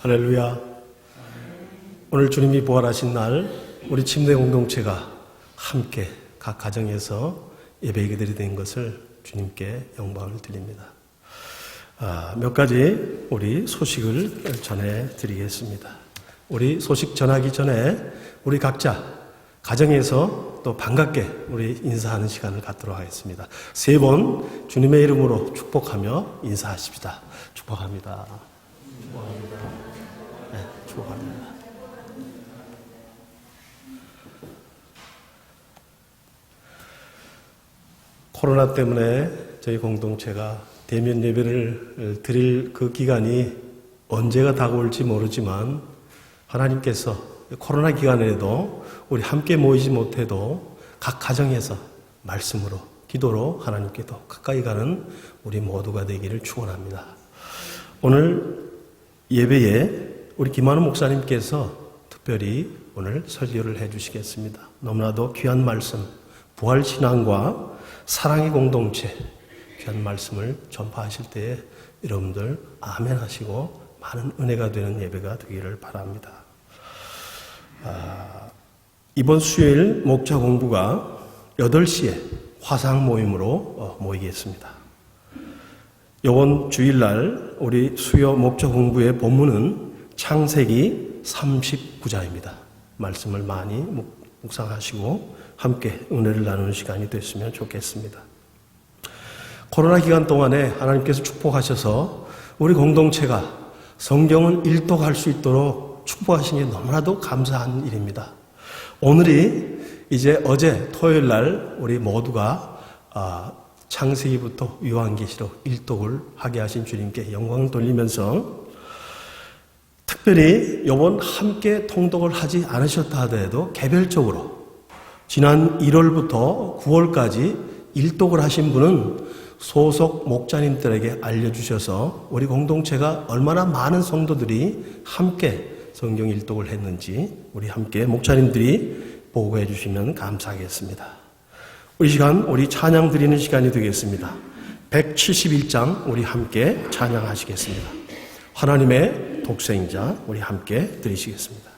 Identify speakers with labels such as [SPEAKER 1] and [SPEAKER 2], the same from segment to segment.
[SPEAKER 1] 할렐루야. 오늘 주님이 부활하신 날 우리 침례 공동체가 함께 각 가정에서 예배하게 된 것을 주님께 영광을 드립니다. 몇 가지 우리 소식을 전해드리겠습니다. 우리 소식 전하기 전에 우리 각자 가정에서 또 반갑게 우리 인사하는 시간을 갖도록 하겠습니다. 3번 주님의 이름으로 축복하며 인사하십시다. 축복합니다. 축복합니다. 네, 축복합니다. 코로나 때문에 저희 공동체가 대면 예배를 드릴 그 기간이 언제가 다가올지 모르지만 하나님께서 코로나 기간에도 우리 함께 모이지 못해도 각 가정에서 말씀으로 기도로 하나님께 더 가까이 가는 우리 모두가 되기를 축원합니다. 오늘 예배에 우리 김한우 목사님께서 특별히 오늘 설교를 해주시겠습니다. 너무나도 귀한 말씀, 부활신앙과 사랑의 공동체, 귀한 말씀을 전파하실 때에 여러분들 아멘 하시고 많은 은혜가 되는 예배가 되기를 바랍니다. 이번 수요일 목자 공부가 8시에 화상 모임으로 모이겠습니다. 이번 주일날 우리 수요 목자 공부의 본문은 창세기 39장입니다. 말씀을 많이 묵상하시고 함께 은혜를 나누는 시간이 됐으면 좋겠습니다. 코로나 기간 동안에 하나님께서 축복하셔서 우리 공동체가 성경을 일독할 수 있도록 축복하신 게 너무나도 감사한 일입니다. 오늘이 이제 어제 토요일 날 우리 모두가 창세기부터 요한계시록 일독을 하게 하신 주님께 영광을 돌리면서 특별히 이번 함께 통독을 하지 않으셨다 하더라도 개별적으로 지난 1월부터 9월까지 일독을 하신 분은 소속 목자님들에게 알려주셔서 우리 공동체가 얼마나 많은 성도들이 함께 성경 일독을 했는지 우리 함께 목자님들이 보고해 주시면 감사하겠습니다. 이 시간 우리 찬양 드리는 시간이 되겠습니다. 171장 우리 함께 찬양하시겠습니다. 하나님의 독생자 우리 함께 드리시겠습니다.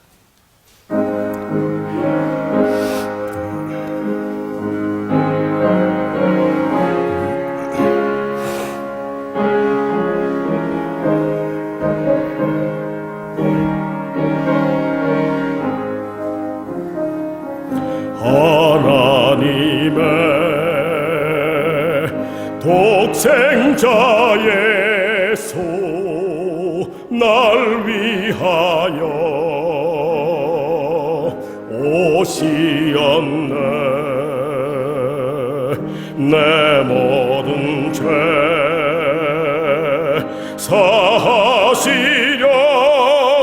[SPEAKER 2] 독생자 예수 날 위하여 오시었네. 내 모든 죄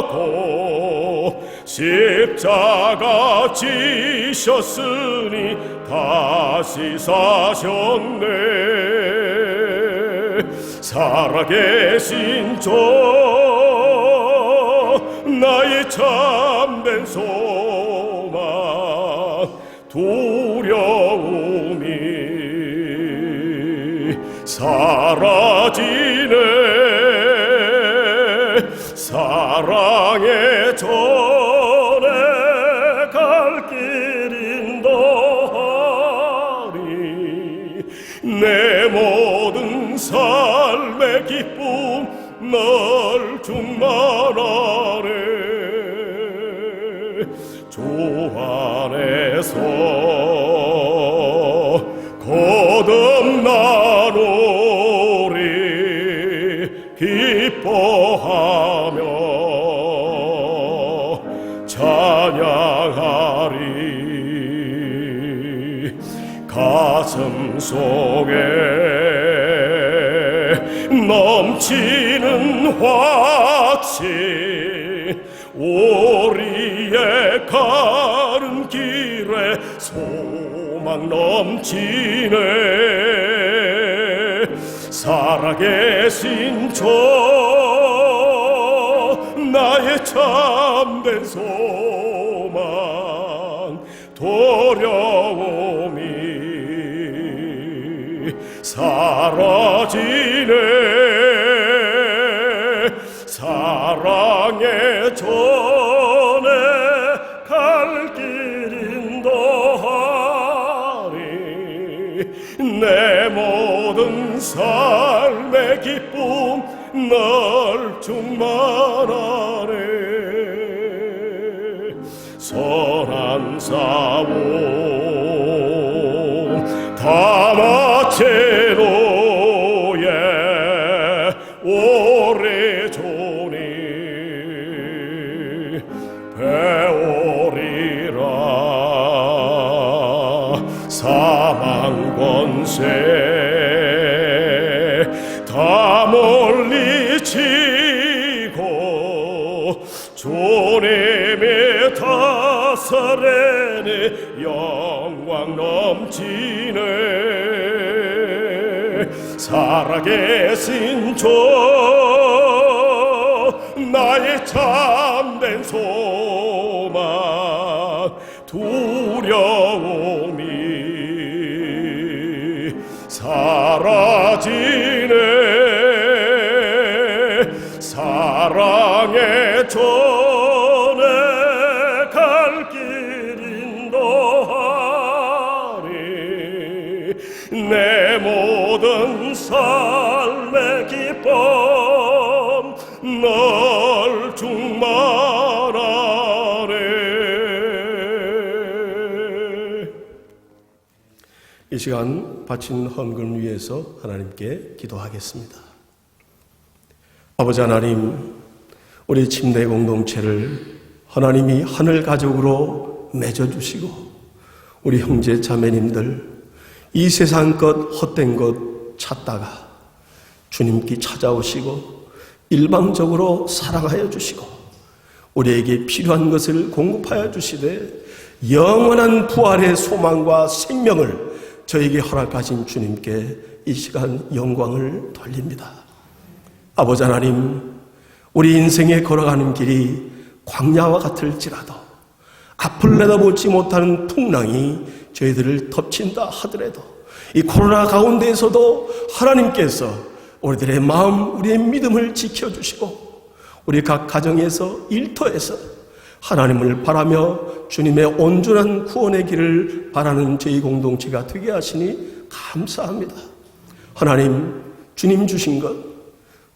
[SPEAKER 2] 사하시려고 십자가 지셨으니 다시 사셨네. 살아계신 주 나의 참된 소망 두려움이 사라지네. 사랑의 전에 갈 길 인도하리. 내 모든 삶의 기쁨 널 충만하네. 주 안에서 거듭나노리. 기뻐하며 찬양하리. 가슴 속에 넘치는 확신 우리의 가는 길에 소망 넘치네. 살아계신 주 나의 참된 소망 두려움이 사라지네. 사랑의 전에 갈 길 인도하리. 내 모든 삶의 기쁨 널 충만하네. 선한 싸움 다 마치노예. 오래 조니 배오리라. 사망 권세 다 물리치고 주님의 다스리네. 영광 넘치네. 살아계신 주 나의 참된 소망. 두려움이 사라지네. 사랑의 전에 갈 길 인도하리. 내 모든 삶의 기쁨 널 충만하네.
[SPEAKER 1] 이 시간 바친 헌금 위해서 하나님께 기도하겠습니다. 아버지 하나님, 우리 침례 공동체를 하나님이 하늘 가족으로 맺어주시고 우리 형제 자매님들 이 세상 것 헛된 것 찾다가 주님께 찾아오시고 일방적으로 사랑하여 주시고 우리에게 필요한 것을 공급하여 주시되 영원한 부활의 소망과 생명을 저에게 허락하신 주님께 이 시간 영광을 돌립니다. 아버지 하나님, 우리 인생에 걸어가는 길이 광야와 같을지라도 앞을 내다보지 못하는 풍랑이 저희들을 덮친다 하더라도 이 코로나 가운데에서도 하나님께서 우리들의 마음, 우리의 믿음을 지켜주시고 우리 각 가정에서 일터에서 하나님을 바라며 주님의 온전한 구원의 길을 바라는 저희 공동체가 되게 하시니 감사합니다. 하나님, 주님 주신 것,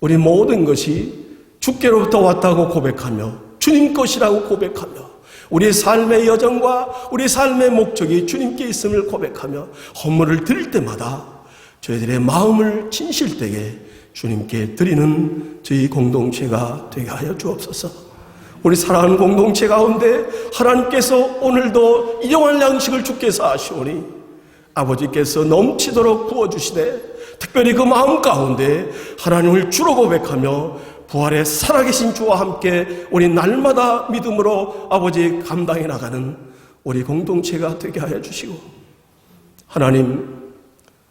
[SPEAKER 1] 우리 모든 것이 주께로부터 왔다고 고백하며 주님 것이라고 고백하며 우리의 삶의 여정과 우리 삶의 목적이 주님께 있음을 고백하며 헌물을 드릴 때마다 저희들의 마음을 진실되게 주님께 드리는 저희 공동체가 되게 하여 주옵소서. 우리 사랑하는 공동체 가운데 하나님께서 오늘도 일용할 양식을 주께서 하시오니 아버지께서 넘치도록 부어주시되 특별히 그 마음 가운데 하나님을 주로 고백하며 부활의 살아계신 주와 함께 우리 날마다 믿음으로 아버지 감당해 나가는 우리 공동체가 되게 하여 주시고 하나님,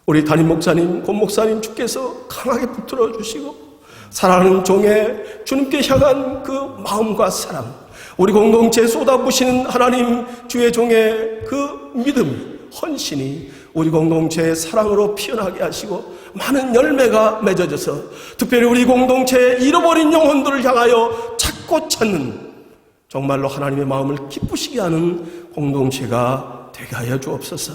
[SPEAKER 1] 우리 담임 목사님, 권 목사님 주께서 강하게 붙들어 주시고 사랑하는 종의 주님께 향한 그 마음과 사랑, 우리 공동체에 쏟아부시는 하나님 주의 종의 그 믿음, 헌신이 우리 공동체의 사랑으로 피어나게 하시고 많은 열매가 맺어져서 특별히 우리 공동체의 잃어버린 영혼들을 향하여 찾고 찾는 정말로 하나님의 마음을 기쁘시게 하는 공동체가 되게 하여 주옵소서.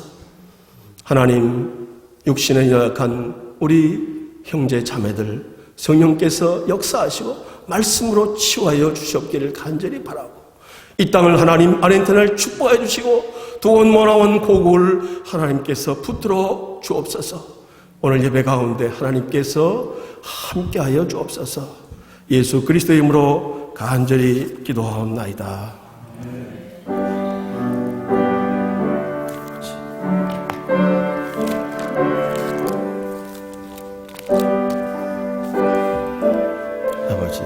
[SPEAKER 1] 하나님, 육신에 연약한 우리 형제 자매들 성령께서 역사하시고 말씀으로 치유하여 주시옵기를 간절히 바라고 이 땅을 하나님 아르헨티나를 축복해 주시고 두원 모나원 고국을 하나님께서 붙들어 주옵소서. 오늘 예배 가운데 하나님께서 함께하여 주옵소서. 예수 그리스도의 이름으로 간절히 기도하옵나이다. 아버지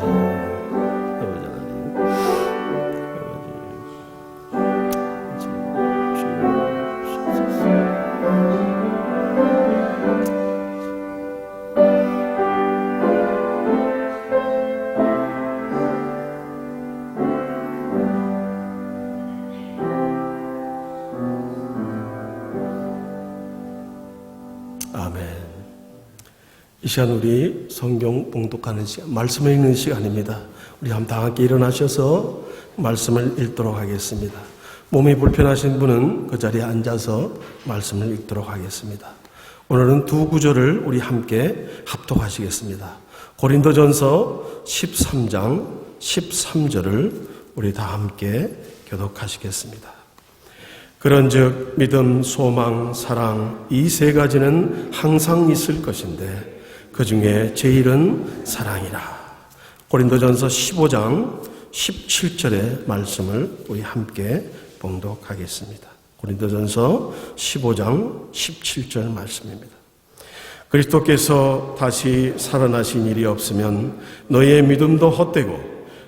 [SPEAKER 1] 아멘. 이 시간 우리 성경 봉독하는 시간, 말씀을 읽는 시간입니다. 우리 다 함께 일어나셔서 말씀을 읽도록 하겠습니다. 몸이 불편하신 분은 그 자리에 앉아서 말씀을 읽도록 하겠습니다. 오늘은 두 구절을 우리 함께 합독하시겠습니다. 고린도전서 13장 13절을 우리 다 함께 교독하시겠습니다. 그런즉 믿음, 소망, 사랑 이 세 가지는 항상 있을 것인데 그 중에 제일은 사랑이라. 고린도전서 15장 17절의 말씀을 우리 함께 봉독하겠습니다. 고린도전서 15장 17절 말씀입니다. 그리스도께서 다시 살아나신 일이 없으면 너희의 믿음도 헛되고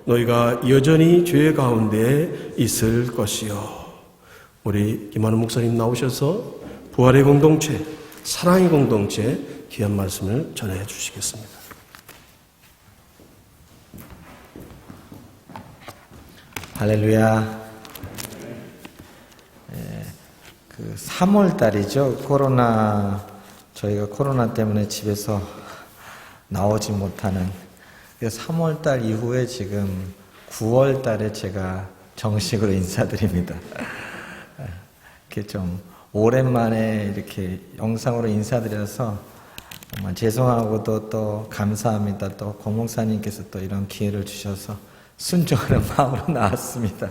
[SPEAKER 1] 너희가 여전히 죄 가운데 있을 것이요. 우리 김한우 목사님 나오셔서 부활의 공동체, 사랑의 공동체 귀한 말씀을 전해 주시겠습니다.
[SPEAKER 3] 할렐루야. 3월 달이죠. 저희가 코로나 때문에 집에서 나오지 못하는 3월 달 이후에 지금 9월 달에 제가 정식으로 인사드립니다. 이렇게 좀 오랜만에 이렇게 영상으로 인사드려서 정말 죄송하고도 또 감사합니다. 또 권목사님께서 또 이런 기회를 주셔서 순종하는 마음으로 나왔습니다.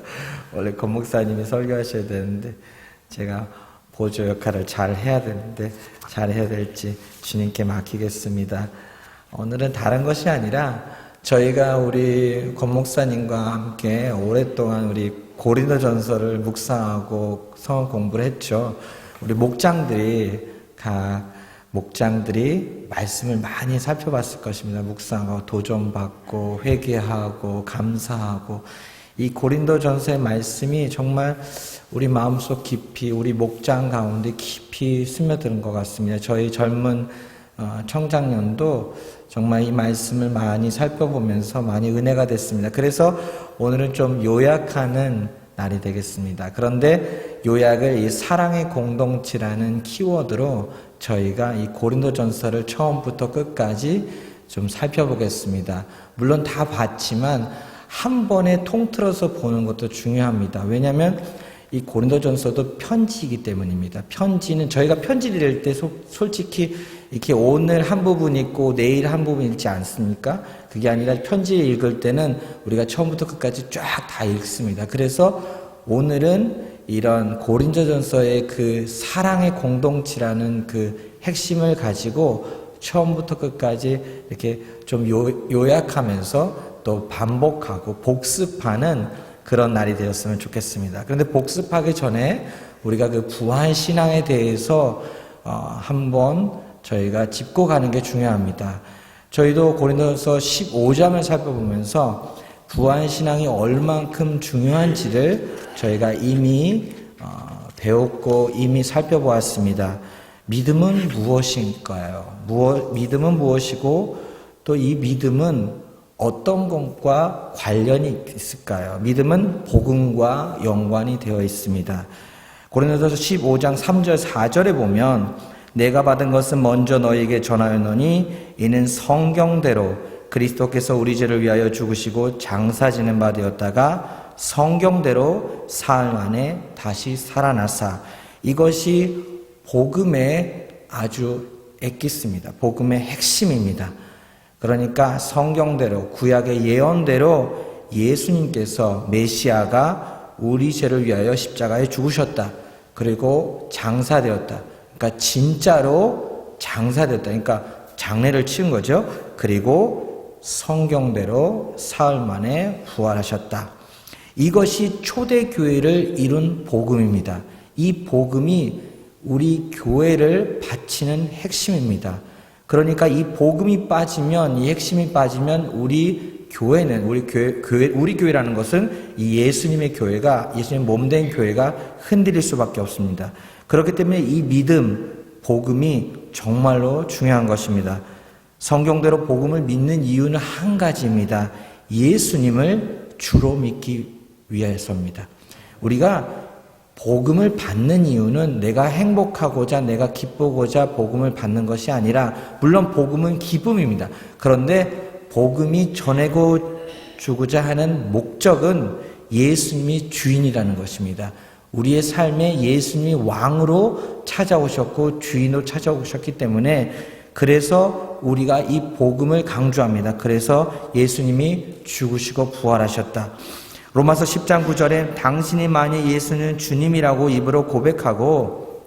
[SPEAKER 3] 원래 권목사님이 설교하셔야 되는데 제가 보조 역할을 잘 해야 되는데 잘 해야 될지 주님께 맡기겠습니다. 오늘은 다른 것이 아니라 저희가 우리 권목사님과 함께 오랫동안 우리 고린도전서를 묵상하고 성경 공부를 했죠. 우리 목장들이 말씀을 많이 살펴봤을 것입니다. 묵상하고 도전받고 회개하고 감사하고 이 고린도전서의 말씀이 정말 우리 마음속 깊이 우리 목장 가운데 깊이 스며드는 것 같습니다. 저희 젊은 청장년도 정말 이 말씀을 많이 살펴보면서 많이 은혜가 됐습니다. 그래서 오늘은 좀 요약하는 날이 되겠습니다. 그런데 요약을 이 사랑의 공동체라는 키워드로 저희가 이 고린도전서를 처음부터 끝까지 좀 살펴보겠습니다. 물론 다 봤지만 한 번에 통틀어서 보는 것도 중요합니다. 왜냐하면 이 고린도전서도 편지이기 때문입니다. 편지는 저희가 편지를 읽을 때 솔직히 이렇게 오늘 한 부분 읽고 내일 한 부분 읽지 않습니까? 그게 아니라 편지를 읽을 때는 우리가 처음부터 끝까지 쫙 다 읽습니다. 그래서 오늘은 이런 고린도전서의 그 사랑의 공동체라는 그 핵심을 가지고 처음부터 끝까지 이렇게 좀 요약하면서 또 반복하고 복습하는 그런 날이 되었으면 좋겠습니다. 그런데 복습하기 전에 우리가 그 부활신앙에 대해서 한번 저희가 짚고 가는 게 중요합니다. 저희도 고린도서 15장을 살펴보면서 부활신앙이 얼만큼 중요한지를 저희가 이미 배웠고 이미 살펴보았습니다. 믿음은 무엇일까요? 믿음은 무엇이고 또 이 믿음은 어떤 것과 관련이 있을까요? 믿음은 복음과 연관이 되어 있습니다. 고린도서 15장 3절 4절에 보면 내가 받은 것은 먼저 너희에게 전하였노니 이는 성경대로 그리스도께서 우리 죄를 위하여 죽으시고 장사지는 바 되었다가 성경대로 사흘 만에 다시 살아나사. 이것이 복음의 아주 엑기스입니다. 복음의 핵심입니다. 그러니까 성경대로 구약의 예언대로 예수님께서 메시아가 우리 죄를 위하여 십자가에 죽으셨다. 그리고 장사되었다. 그러니까 진짜로 장사되었다. 그러니까 장례를 치른 거죠. 그리고 성경대로 사흘 만에 부활하셨다. 이것이 초대교회를 이룬 복음입니다. 이 복음이 우리 교회를 바치는 핵심입니다. 그러니까 이 복음이 빠지면, 이 핵심이 빠지면 우리 교회는, 우리 교회라는 것은 이 예수님의 교회가, 예수님 몸된 교회가 흔들릴 수밖에 없습니다. 그렇기 때문에 이 믿음, 복음이 정말로 중요한 것입니다. 성경대로 복음을 믿는 이유는 한 가지입니다. 예수님을 주로 믿기 위해서입니다. 우리가 복음을 받는 이유는 내가 행복하고자, 내가 기쁘고자 복음을 받는 것이 아니라, 물론 복음은 기쁨입니다. 그런데 복음이 전하고 주고자 하는 목적은 예수님이 주인이라는 것입니다. 우리의 삶에 예수님이 왕으로 찾아오셨고 주인으로 찾아오셨기 때문에 그래서 우리가 이 복음을 강조합니다. 그래서 예수님이 죽으시고 부활하셨다. 로마서 10장 9절에 당신이 만일 예수는 주님이라고 입으로 고백하고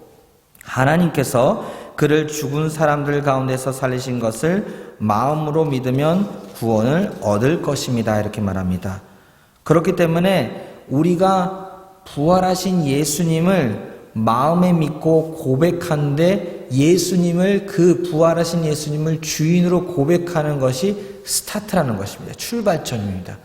[SPEAKER 3] 하나님께서 그를 죽은 사람들 가운데서 살리신 것을 마음으로 믿으면 구원을 얻을 것입니다. 이렇게 말합니다. 그렇기 때문에 우리가 부활하신 예수님을 마음에 믿고 고백하는데 예수님을 그 부활하신 예수님을 주인으로 고백하는 것이 스타트라는 것입니다. 출발점입니다.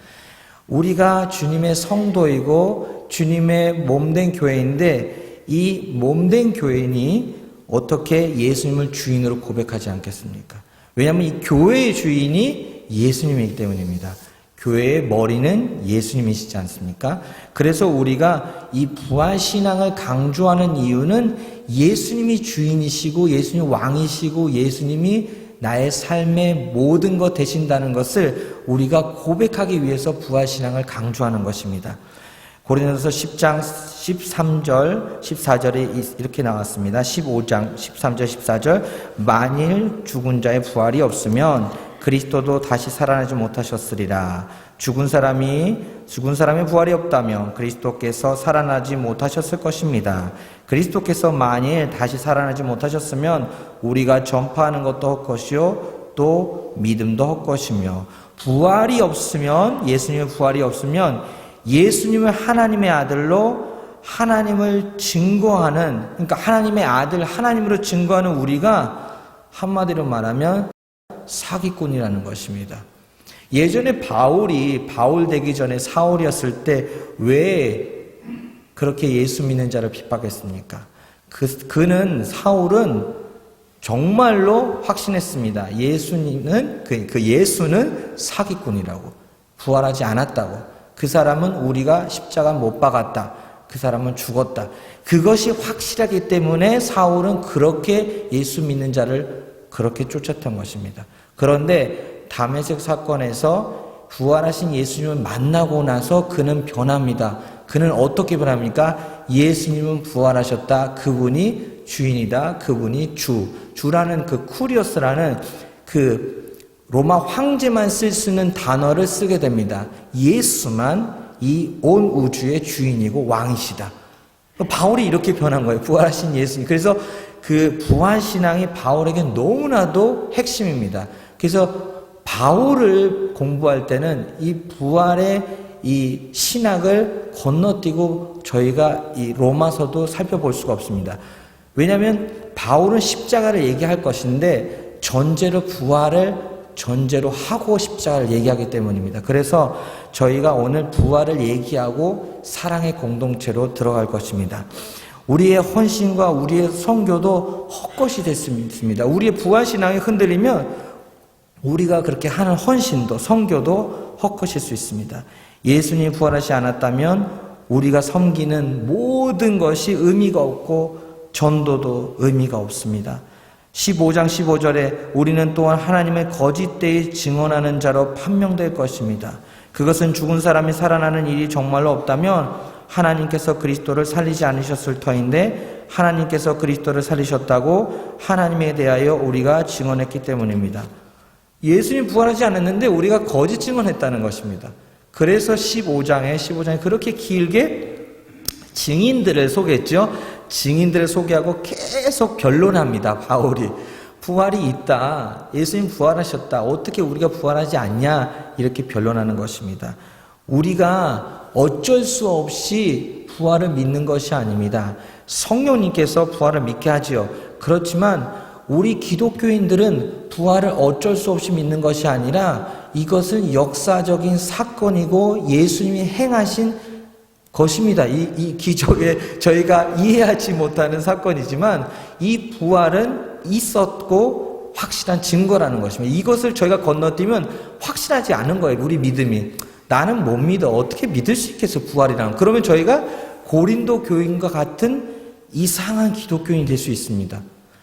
[SPEAKER 3] 우리가 주님의 성도이고 주님의 몸된 교회인데 이 몸된 교인이 어떻게 예수님을 주인으로 고백하지 않겠습니까? 왜냐하면 이 교회의 주인이 예수님이기 때문입니다. 교회의 머리는 예수님이시지 않습니까? 그래서 우리가 이 부활신앙을 강조하는 이유는 예수님이 주인이시고 예수님이 왕이시고 예수님이 나의 삶의 모든 것 되신다는 것을 우리가 고백하기 위해서 부활신앙을 강조하는 것입니다. 고린도서 10장 13절 14절에 이렇게 나왔습니다. 15장 13절 14절 만일 죽은 자의 부활이 없으면 그리스도도 다시 살아나지 못하셨으리라. 죽은 사람의 부활이 없다면 그리스도께서 살아나지 못하셨을 것입니다. 그리스도께서 만일 다시 살아나지 못하셨으면 우리가 전파하는 것도 헛것이요 또 믿음도 헛것이며 부활이 없으면 예수님의 부활이 없으면 예수님을 하나님의 아들로 하나님을 증거하는 그러니까 하나님의 아들 하나님으로 증거하는 우리가 한마디로 말하면 사기꾼이라는 것입니다. 예전에 바울 되기 전에 사울이었을 때 왜 그렇게 예수 믿는 자를 핍박했습니까? 사울은 정말로 확신했습니다. 예수는 사기꾼이라고 부활하지 않았다고 그 사람은 우리가 십자가 못 박았다. 그 사람은 죽었다. 그것이 확실하기 때문에 사울은 그렇게 예수 믿는 자를 그렇게 쫓았던 것입니다. 그런데 다메섹 사건에서 부활하신 예수님을 만나고 나서 그는 변합니다. 그는 어떻게 변합니까? 예수님은 부활하셨다. 그분이 주인이다. 그분이 주라는 그 쿠리오스라는 그 로마 황제만 쓸 수 있는 단어를 쓰게 됩니다. 예수만 이 온 우주의 주인이고 왕이시다. 바울이 이렇게 변한 거예요. 부활하신 예수님. 그래서 그 부활신앙이 바울에게 너무나도 핵심입니다. 그래서 바울을 공부할 때는 이 부활의 이 신학을 건너뛰고 저희가 이 로마서도 살펴볼 수가 없습니다. 왜냐하면 바울은 십자가를 얘기할 것인데 전제로 부활을 전제로 하고 십자가를 얘기하기 때문입니다. 그래서 저희가 오늘 부활을 얘기하고 사랑의 공동체로 들어갈 것입니다. 우리의 헌신과 우리의 선교도 헛것이 됐습니다. 우리의 부활신앙이 흔들리면 우리가 그렇게 하는 헌신도 선교도 헛것일 수 있습니다. 예수님이 부활하지 않았다면 우리가 섬기는 모든 것이 의미가 없고 전도도 의미가 없습니다. 15장 15절에 우리는 또한 하나님의 거짓되이 증언하는 자로 판명될 것입니다. 그것은 죽은 사람이 살아나는 일이 정말로 없다면 하나님께서 그리스도를 살리지 않으셨을 터인데 하나님께서 그리스도를 살리셨다고 하나님에 대하여 우리가 증언했기 때문입니다. 예수님 부활하지 않았는데 우리가 거짓 증언했다는 것입니다. 그래서 15장에 그렇게 길게 증인들을 소개했죠. 증인들을 소개하고 계속 변론합니다. 바울이 부활이 있다. 예수님 부활하셨다. 어떻게 우리가 부활하지 않냐 이렇게 변론하는 것입니다. 우리가 어쩔 수 없이 부활을 믿는 것이 아닙니다. 성령님께서 부활을 믿게 하지요. 그렇지만 우리 기독교인들은 부활을 어쩔 수 없이 믿는 것이 아니라 이것은 역사적인 사건이고 예수님이 행하신 것입니다. 이 기적에 저희가 이해하지 못하는 사건이지만 이 부활은 있었고 확실한 증거라는 것입니다. 이것을 저희가 건너뛰면 확실하지 않은 거예요. 우리 믿음이. 나는 못 믿어. 어떻게 믿을 수 있겠어 부활이랑. 그러면 저희가 고린도 교인과 같은 이상한 기독교인이 될 수 있습니다.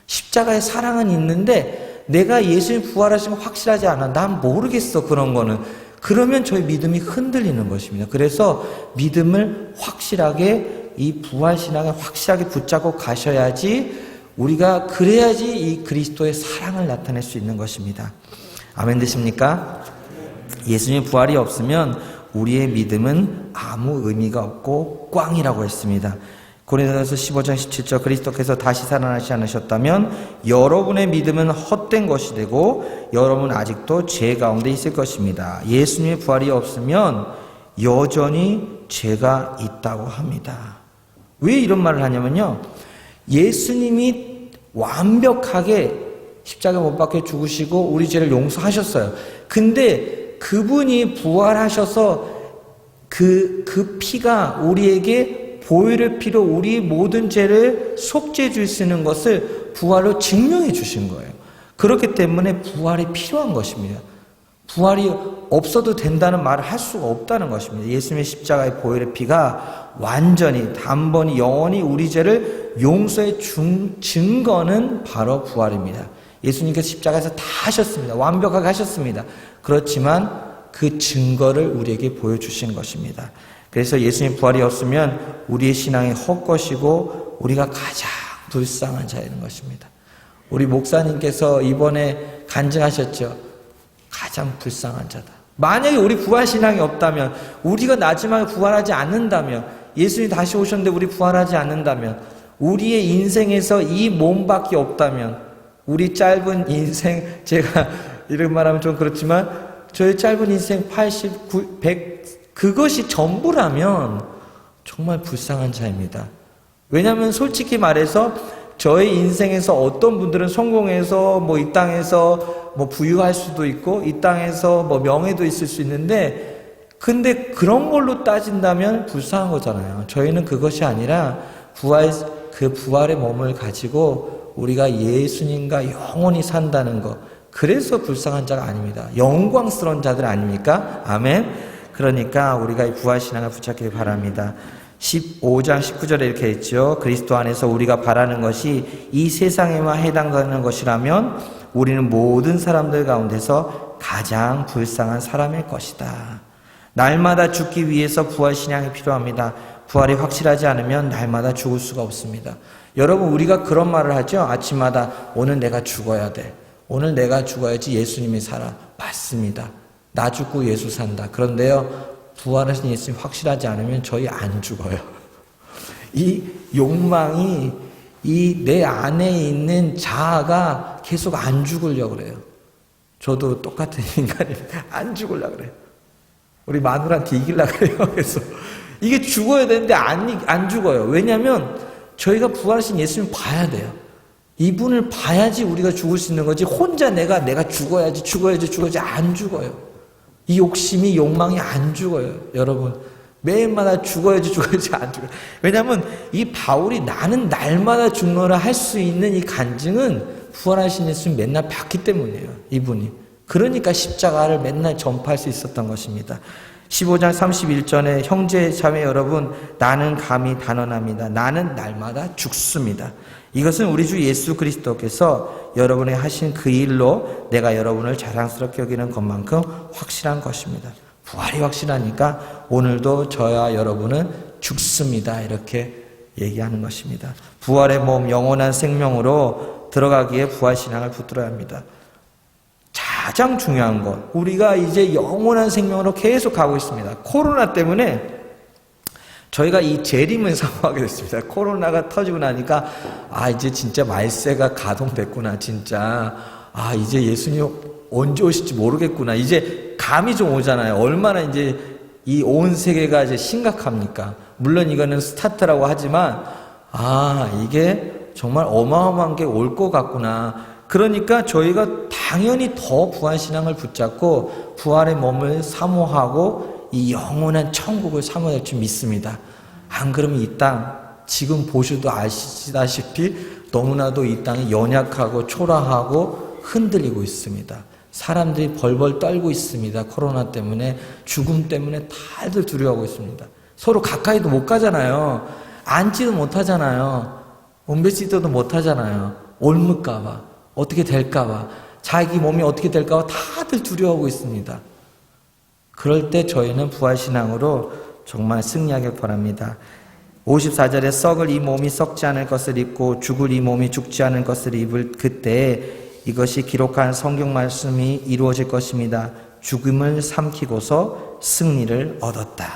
[SPEAKER 3] 십자가의 사랑은 있는데 내가 예수님 부활하시면 확실하지 않아. 난 모르겠어 그런 거는. 그러면 저희 믿음이 흔들리는 것입니다. 그래서 믿음을 확실하게 이 부활신앙에 확실하게 붙잡고 가셔야지 우리가 그래야지 이 그리스도의 사랑을 나타낼 수 있는 것입니다. 아멘 되십니까? 예수님의 부활이 없으면 우리의 믿음은 아무 의미가 없고 꽝이라고 했습니다. 고린도전서 15장 17절 그리스도께서 다시 살아나시지 않으셨다면 여러분의 믿음은 헛된 것이 되고 여러분 아직도 죄 가운데 있을 것입니다. 예수님의 부활이 없으면 여전히 죄가 있다고 합니다. 왜 이런 말을 하냐면요. 예수님이 완벽하게 십자가에 못 박혀 죽으시고 우리 죄를 용서하셨어요. 근데 그분이 부활하셔서 그 피가 우리에게 보혈의 피로 우리 모든 죄를 속죄해 줄 수 있는 것을 부활로 증명해 주신 거예요. 그렇기 때문에 부활이 필요한 것입니다. 부활이 없어도 된다는 말을 할 수가 없다는 것입니다. 예수님의 십자가의 보혈의 피가 완전히 단번이 영원히 우리 죄를 용서해 준 증거는 바로 부활입니다. 예수님께서 십자가에서 다 하셨습니다. 완벽하게 하셨습니다. 그렇지만 그 증거를 우리에게 보여주신 것입니다. 그래서 예수님 부활이 없으면 우리의 신앙이 헛것이고 우리가 가장 불쌍한 자인 것입니다. 우리 목사님께서 이번에 간증하셨죠. 가장 불쌍한 자다. 만약에 우리 부활 신앙이 없다면, 우리가 마지막에 부활하지 않는다면, 예수님이 다시 오셨는데 우리 부활하지 않는다면, 우리의 인생에서 이 몸밖에 없다면, 우리 짧은 인생, 제가 이런 말하면 좀 그렇지만 저의 짧은 인생 80, 100 그것이 전부라면 정말 불쌍한 자입니다. 왜냐하면 솔직히 말해서 저의 인생에서 어떤 분들은 성공해서 뭐 이 땅에서 뭐 부유할 수도 있고 이 땅에서 뭐 명예도 있을 수 있는데 근데 그런 걸로 따진다면 불쌍한 거잖아요. 저희는 그것이 아니라 그 부활의 몸을 가지고 우리가 예수님과 영원히 산다는 것. 그래서 불쌍한 자가 아닙니다. 영광스러운 자들 아닙니까? 아멘. 그러니까 우리가 이 부활신앙을 붙잡기를 바랍니다. 15장 19절에 이렇게 했죠. 그리스도 안에서 우리가 바라는 것이 이 세상에만 해당되는 것이라면 우리는 모든 사람들 가운데서 가장 불쌍한 사람일 것이다. 날마다 죽기 위해서 부활신앙이 필요합니다. 부활이 확실하지 않으면 날마다 죽을 수가 없습니다. 여러분 우리가 그런 말을 하죠. 아침마다 오늘 내가 죽어야 돼. 오늘 내가 죽어야지 예수님이 살아. 맞습니다. 나 죽고 예수 산다. 그런데요, 부활하신 예수님 확실하지 않으면 저희 안 죽어요. 이 욕망이 이 내 안에 있는 자아가 계속 안 죽으려고 그래요. 저도 똑같은 인간입니다. 안 죽으려고 그래요. 우리 마누라한테 이기려고 그래요. 그래서 이게 죽어야 되는데 안 죽어요. 왜냐하면 저희가 부활하신 예수님 봐야 돼요. 이분을 봐야지 우리가 죽을 수 있는 거지 혼자 내가 죽어야지 안 죽어요. 이 욕심이 욕망이 안 죽어요. 여러분 매일마다 죽어야지 안 죽어요. 왜냐하면 이 바울이 나는 날마다 죽노라 할 수 있는 이 간증은 부활하신 예수님 맨날 봤기 때문이에요. 이분이. 그러니까 십자가를 맨날 전파할 수 있었던 것입니다. 15장 31절에 형제 자매 여러분 나는 감히 단언합니다. 나는 날마다 죽습니다. 이것은 우리 주 예수 그리스도께서 여러분의 하신 그 일로 내가 여러분을 자랑스럽게 여기는 것만큼 확실한 것입니다. 부활이 확실하니까 오늘도 저와 여러분은 죽습니다. 이렇게 얘기하는 것입니다. 부활의 몸 영원한 생명으로 들어가기에 부활신앙을 붙들어야 합니다. 가장 중요한 것 우리가 이제 영원한 생명으로 계속 가고 있습니다. 코로나 때문에 저희가 이 재림을 사모하게 됐습니다. 코로나가 터지고 나니까 이제 진짜 말세가 가동됐구나. 진짜 이제 예수님 언제 오실지 모르겠구나. 이제 감이 좀 오잖아요. 얼마나 이제 이 온 세계가 이제 심각합니까? 물론 이거는 스타트라고 하지만 이게 정말 어마어마한 게 올 것 같구나. 그러니까 저희가 당연히 더 부활신앙을 붙잡고 부활의 몸을 사모하고 이 영원한 천국을 사모해야 할 줄 믿습니다. 안 그러면 이 땅 지금 보셔도 아시다시피 너무나도 이 땅이 연약하고 초라하고 흔들리고 있습니다. 사람들이 벌벌 떨고 있습니다. 코로나 때문에 죽음 때문에 다들 두려워하고 있습니다. 서로 가까이도 못 가잖아요. 앉지도 못하잖아요. 온베시도도 못하잖아요. 옮을까봐 어떻게 될까봐 자기 몸이 어떻게 될까봐 다들 두려워하고 있습니다. 그럴 때 저희는 부활신앙으로 정말 승리하길 바랍니다. 54절에 썩을 이 몸이 썩지 않을 것을 입고 죽을 이 몸이 죽지 않을 것을 입을 그때 이것이 기록한 성경 말씀이 이루어질 것입니다. 죽음을 삼키고서 승리를 얻었다.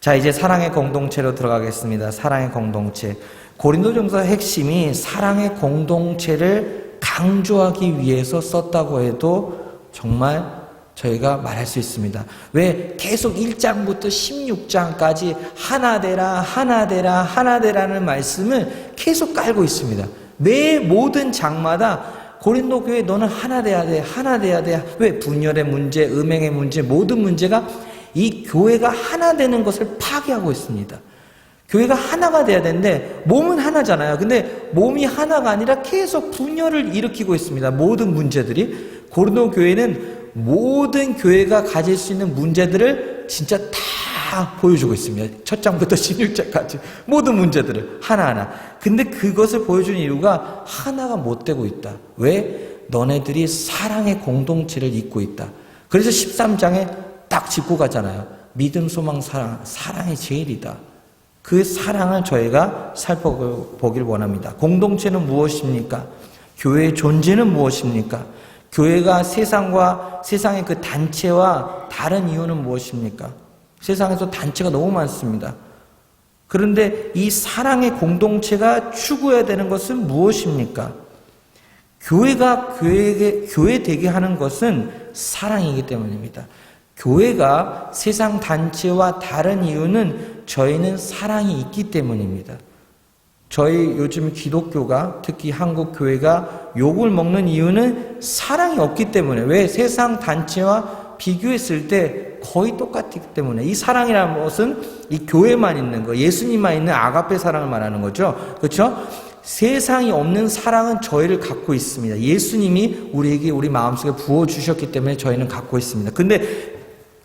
[SPEAKER 3] 자, 이제 사랑의 공동체로 들어가겠습니다. 사랑의 공동체. 고린도전서의 핵심이 사랑의 공동체를 강조하기 위해서 썼다고 해도 정말 저희가 말할 수 있습니다. 왜 계속 1장부터 16장까지 하나 되라, 하나 되라, 하나 되라는 말씀을 계속 깔고 있습니다. 매 모든 장마다 고린도 교회 너는 하나 돼야 돼, 하나 돼야 돼. 왜? 분열의 문제, 음행의 문제, 모든 문제가 이 교회가 하나 되는 것을 파괴하고 있습니다. 교회가 하나가 돼야 되는데 몸은 하나잖아요. 근데 몸이 하나가 아니라 계속 분열을 일으키고 있습니다. 모든 문제들이. 고린도 교회는 모든 교회가 가질 수 있는 문제들을 진짜 다 보여주고 있습니다. 첫 장부터 16장까지 모든 문제들을 하나하나. 근데 그것을 보여주는 이유가 하나가 못 되고 있다. 왜? 너네들이 사랑의 공동체를 잇고 있다. 그래서 13장에 딱 짚고 가잖아요. 믿음, 소망, 사랑. 사랑이 제일이다. 그 사랑을 저희가 살펴보길 원합니다. 공동체는 무엇입니까? 교회의 존재는 무엇입니까? 교회가 세상의 그 단체와 다른 이유는 무엇입니까? 세상에서 단체가 너무 많습니다. 그런데 이 사랑의 공동체가 추구해야 되는 것은 무엇입니까? 교회가 교회 되게 하는 것은 사랑이기 때문입니다. 교회가 세상 단체와 다른 이유는 저희는 사랑이 있기 때문입니다. 저희 요즘 기독교가 특히 한국 교회가 욕을 먹는 이유는 사랑이 없기 때문에. 왜? 세상 단체와 비교했을 때 거의 똑같기 때문에. 이 사랑이라는 것은 이 교회만 있는 거, 예수님만 있는 아가페 사랑을 말하는 거죠. 그렇죠? 세상이 없는 사랑은 저희를 갖고 있습니다. 예수님이 우리에게 우리 마음속에 부어주셨기 때문에 저희는 갖고 있습니다. 근데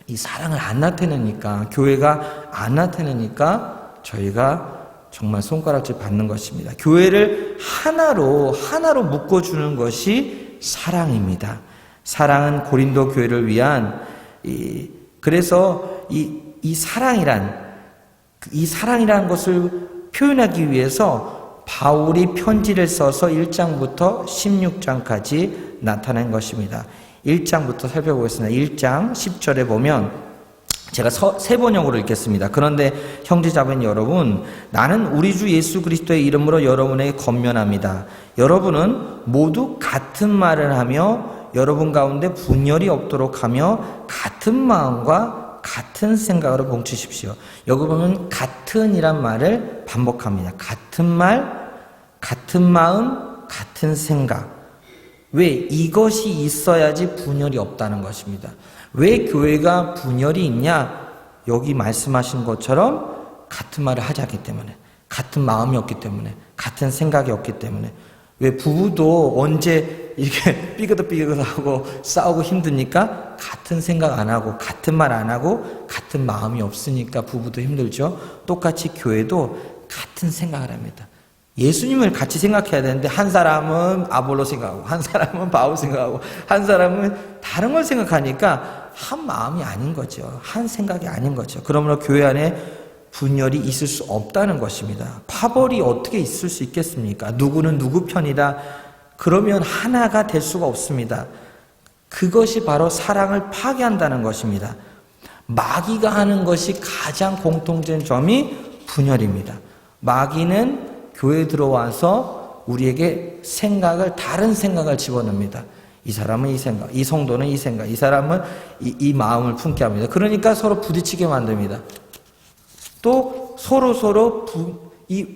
[SPEAKER 3] 이 사랑을 안 나타내니까, 교회가 안 나타내니까 저희가 정말 손가락질 받는 것입니다. 교회를 하나로 묶어주는 것이 사랑입니다. 사랑은 고린도 교회를 위한 그래서 이 사랑이란 것을 표현하기 위해서 바울이 편지를 써서 1장부터 16장까지 나타낸 것입니다. 1장부터 살펴보겠습니다. 1장 10절에 보면 제가 세 번역으로 읽겠습니다. 그런데 형제자매인 여러분, 나는 우리 주 예수 그리스도의 이름으로 여러분에게 권면합니다. 여러분은 모두 같은 말을 하며 여러분 가운데 분열이 없도록 하며 같은 마음과 같은 생각으로 뭉치십시오. 여기 보면 같은이란 말을 반복합니다. 같은 말, 같은 마음, 같은 생각. 왜? 이것이 있어야지 분열이 없다는 것입니다. 왜 교회가 분열이 있냐? 여기 말씀하신 것처럼 같은 말을 하지 않기 때문에, 같은 마음이 없기 때문에, 같은 생각이 없기 때문에. 왜? 부부도 언제 이렇게 삐그덕삐그덕하고 싸우고 힘드니까 같은 생각 안 하고 같은 말 안 하고 같은 마음이 없으니까 부부도 힘들죠. 똑같이 교회도 같은 생각을 합니다. 예수님을 같이 생각해야 되는데 한 사람은 아볼로 생각하고 한 사람은 바울 생각하고 한 사람은 다른 걸 생각하니까 한 마음이 아닌 거죠. 한 생각이 아닌 거죠. 그러므로 교회 안에 분열이 있을 수 없다는 것입니다. 파벌이 어떻게 있을 수 있겠습니까? 누구는 누구 편이다. 그러면 하나가 될 수가 없습니다. 그것이 바로 사랑을 파괴한다는 것입니다. 마귀가 하는 것이 가장 공통된 점이 분열입니다. 마귀는 교회에 들어와서 우리에게 다른 생각을 집어넣습니다. 이 사람은 이 생각, 이 성도는 이 생각, 이 사람은 이 마음을 품게 합니다. 그러니까 서로 부딪히게 만듭니다. 또 서로 이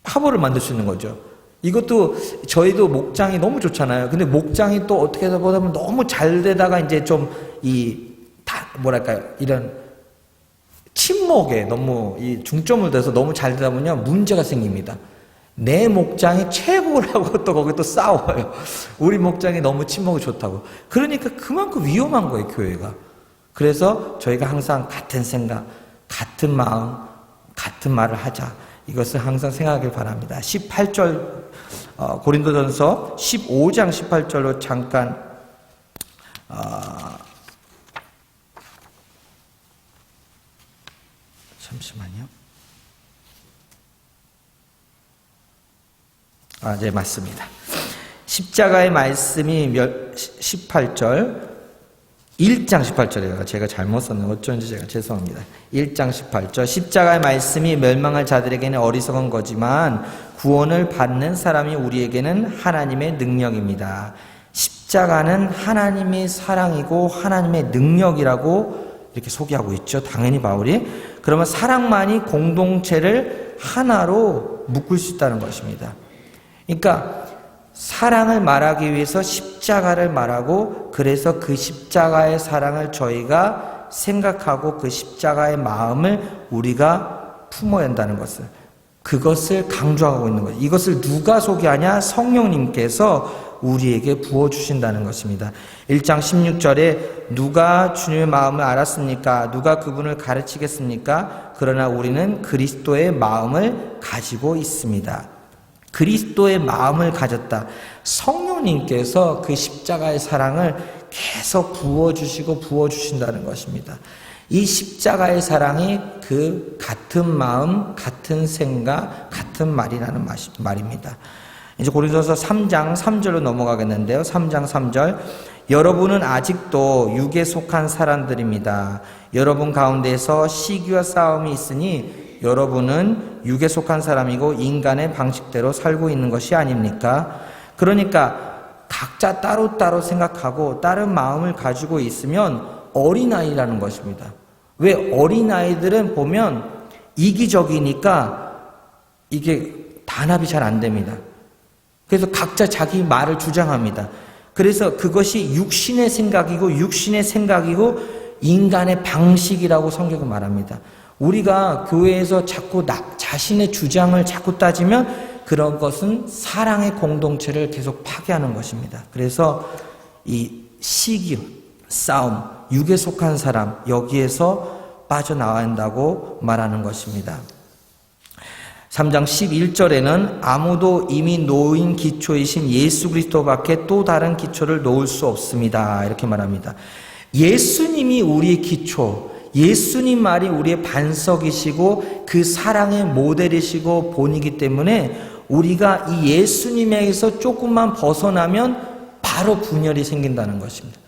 [SPEAKER 3] 파벌을 만들 수 있는 거죠. 이것도 저희도 목장이 너무 좋잖아요. 근데 목장이 또 어떻게 하다 보면 너무 잘 되다가 이제 좀 이런 침묵에 너무 이 중점을 둬서 너무 잘 되다 보면 문제가 생깁니다. 내 목장이 최고라고 또 거기 또 싸워요. 우리 목장이 너무 침묵이 좋다고. 그러니까 그만큼 위험한 거예요, 교회가. 그래서 저희가 항상 같은 생각, 같은 마음, 같은 말을 하자. 이것을 항상 생각하길 바랍니다. 18절 고린도전서 15장 18절로 잠깐 잠시만요. 네, 맞습니다. 십자가의 말씀이 18절, 1장 18절이에요. 제가 잘못 썼네요. 어쩐지 제가 죄송합니다. 1장 18절. 십자가의 말씀이 멸망할 자들에게는 어리석은 거지만 구원을 받는 사람이 우리에게는 하나님의 능력입니다. 십자가는 하나님의 사랑이고 하나님의 능력이라고 이렇게 소개하고 있죠. 당연히 바울이. 그러면 사랑만이 공동체를 하나로 묶을 수 있다는 것입니다. 그러니까 사랑을 말하기 위해서 십자가를 말하고, 그래서 그 십자가의 사랑을 저희가 생각하고 그 십자가의 마음을 우리가 품어야 한다는 것을, 그것을 강조하고 있는 거예요. 이것을 누가 소개하냐? 성령님께서 우리에게 부어주신다는 것입니다. 1장 16절에 누가 주님의 마음을 알았습니까? 누가 그분을 가르치겠습니까? 그러나 우리는 그리스도의 마음을 가지고 있습니다. 그리스도의 마음을 가졌다. 성령님께서 그 십자가의 사랑을 계속 부어주신다는 것입니다. 이 십자가의 사랑이 그 같은 마음, 같은 생각, 같은 말이라는 말입니다. 이제 고린도서 3장 3절로 넘어가겠는데요. 3장 3절. 여러분은 아직도 육에 속한 사람들입니다. 여러분 가운데서 시기와 싸움이 있으니 여러분은 육에 속한 사람이고 인간의 방식대로 살고 있는 것이 아닙니까? 그러니까 각자 따로따로 생각하고 다른 마음을 가지고 있으면 어린아이라는 것입니다. 왜? 어린아이들은 보면 이기적이니까 이게 단합이 잘 안 됩니다. 그래서 각자 자기 말을 주장합니다. 그래서 그것이 육신의 생각이고 인간의 방식이라고 성경은 말합니다. 우리가 교회에서 자꾸 자신의 주장을 자꾸 따지면 그런 것은 사랑의 공동체를 계속 파괴하는 것입니다. 그래서 이 시기, 싸움, 육에 속한 사람, 여기에서 빠져나와야 한다고 말하는 것입니다. 3장 11절에는 아무도 이미 놓인 기초이신 예수 그리스도밖에 또 다른 기초를 놓을 수 없습니다. 이렇게 말합니다. 예수님이 우리의 기초, 예수님 말이 우리의 반석이시고 그 사랑의 모델이시고 본이기 때문에 우리가 이 예수님에게서 조금만 벗어나면 바로 분열이 생긴다는 것입니다.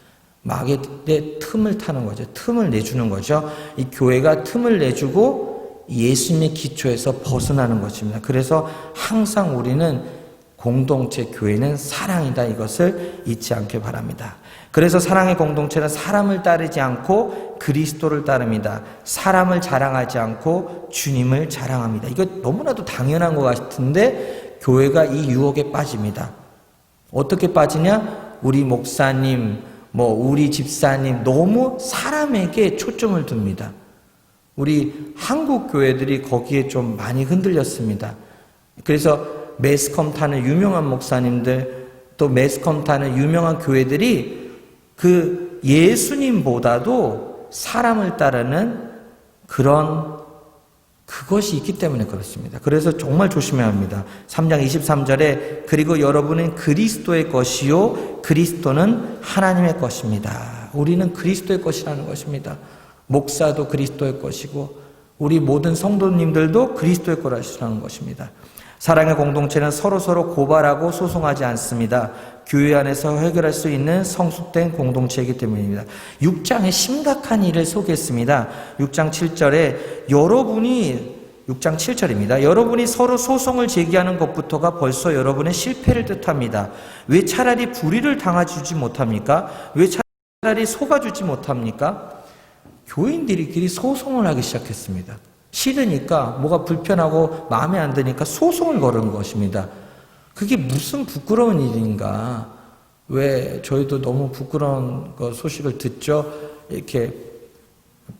[SPEAKER 3] 마귀의 틈을 타는 거죠. 틈을 내주는 거죠. 이 교회가 틈을 내주고 예수님의 기초에서 벗어나는 것입니다. 그래서 항상 우리는 공동체 교회는 사랑이다, 이것을 잊지 않길 바랍니다. 그래서 사랑의 공동체는 사람을 따르지 않고 그리스도를 따릅니다. 사람을 자랑하지 않고 주님을 자랑합니다. 이거 너무나도 당연한 것 같은데 교회가 이 유혹에 빠집니다. 어떻게 빠지냐? 우리 목사님, 우리 집사님 너무 사람에게 초점을 둡니다. 우리 한국 교회들이 거기에 좀 많이 흔들렸습니다. 그래서 매스컴 타는 유명한 목사님들, 또 매스컴 타는 유명한 교회들이 그 예수님보다도 사람을 따르는 그것이 있기 때문에 그렇습니다. 그래서 정말 조심해야 합니다. 3장 23절에 그리고 여러분은 그리스도의 것이요 그리스도는 하나님의 것입니다. 우리는 그리스도의 것이라는 것입니다. 목사도 그리스도의 것이고 우리 모든 성도님들도 그리스도의 것이라는 것입니다. 사랑의 공동체는 서로서로 고발하고 소송하지 않습니다. 교회 안에서 해결할 수 있는 성숙된 공동체이기 때문입니다. 6장에 심각한 일을 소개했습니다. 6장 7절에 6장 7절입니다. 여러분이 서로 소송을 제기하는 것부터가 벌써 여러분의 실패를 뜻합니다. 왜 차라리 불의를 당해주지 못합니까? 왜 차라리 속아주지 못합니까? 교인들끼리 소송을 하기 시작했습니다. 싫으니까, 뭐가 불편하고 마음에 안 드니까 소송을 거는 것입니다. 그게 무슨 부끄러운 일인가? 왜 저희도 너무 부끄러운 소식을 듣죠? 이렇게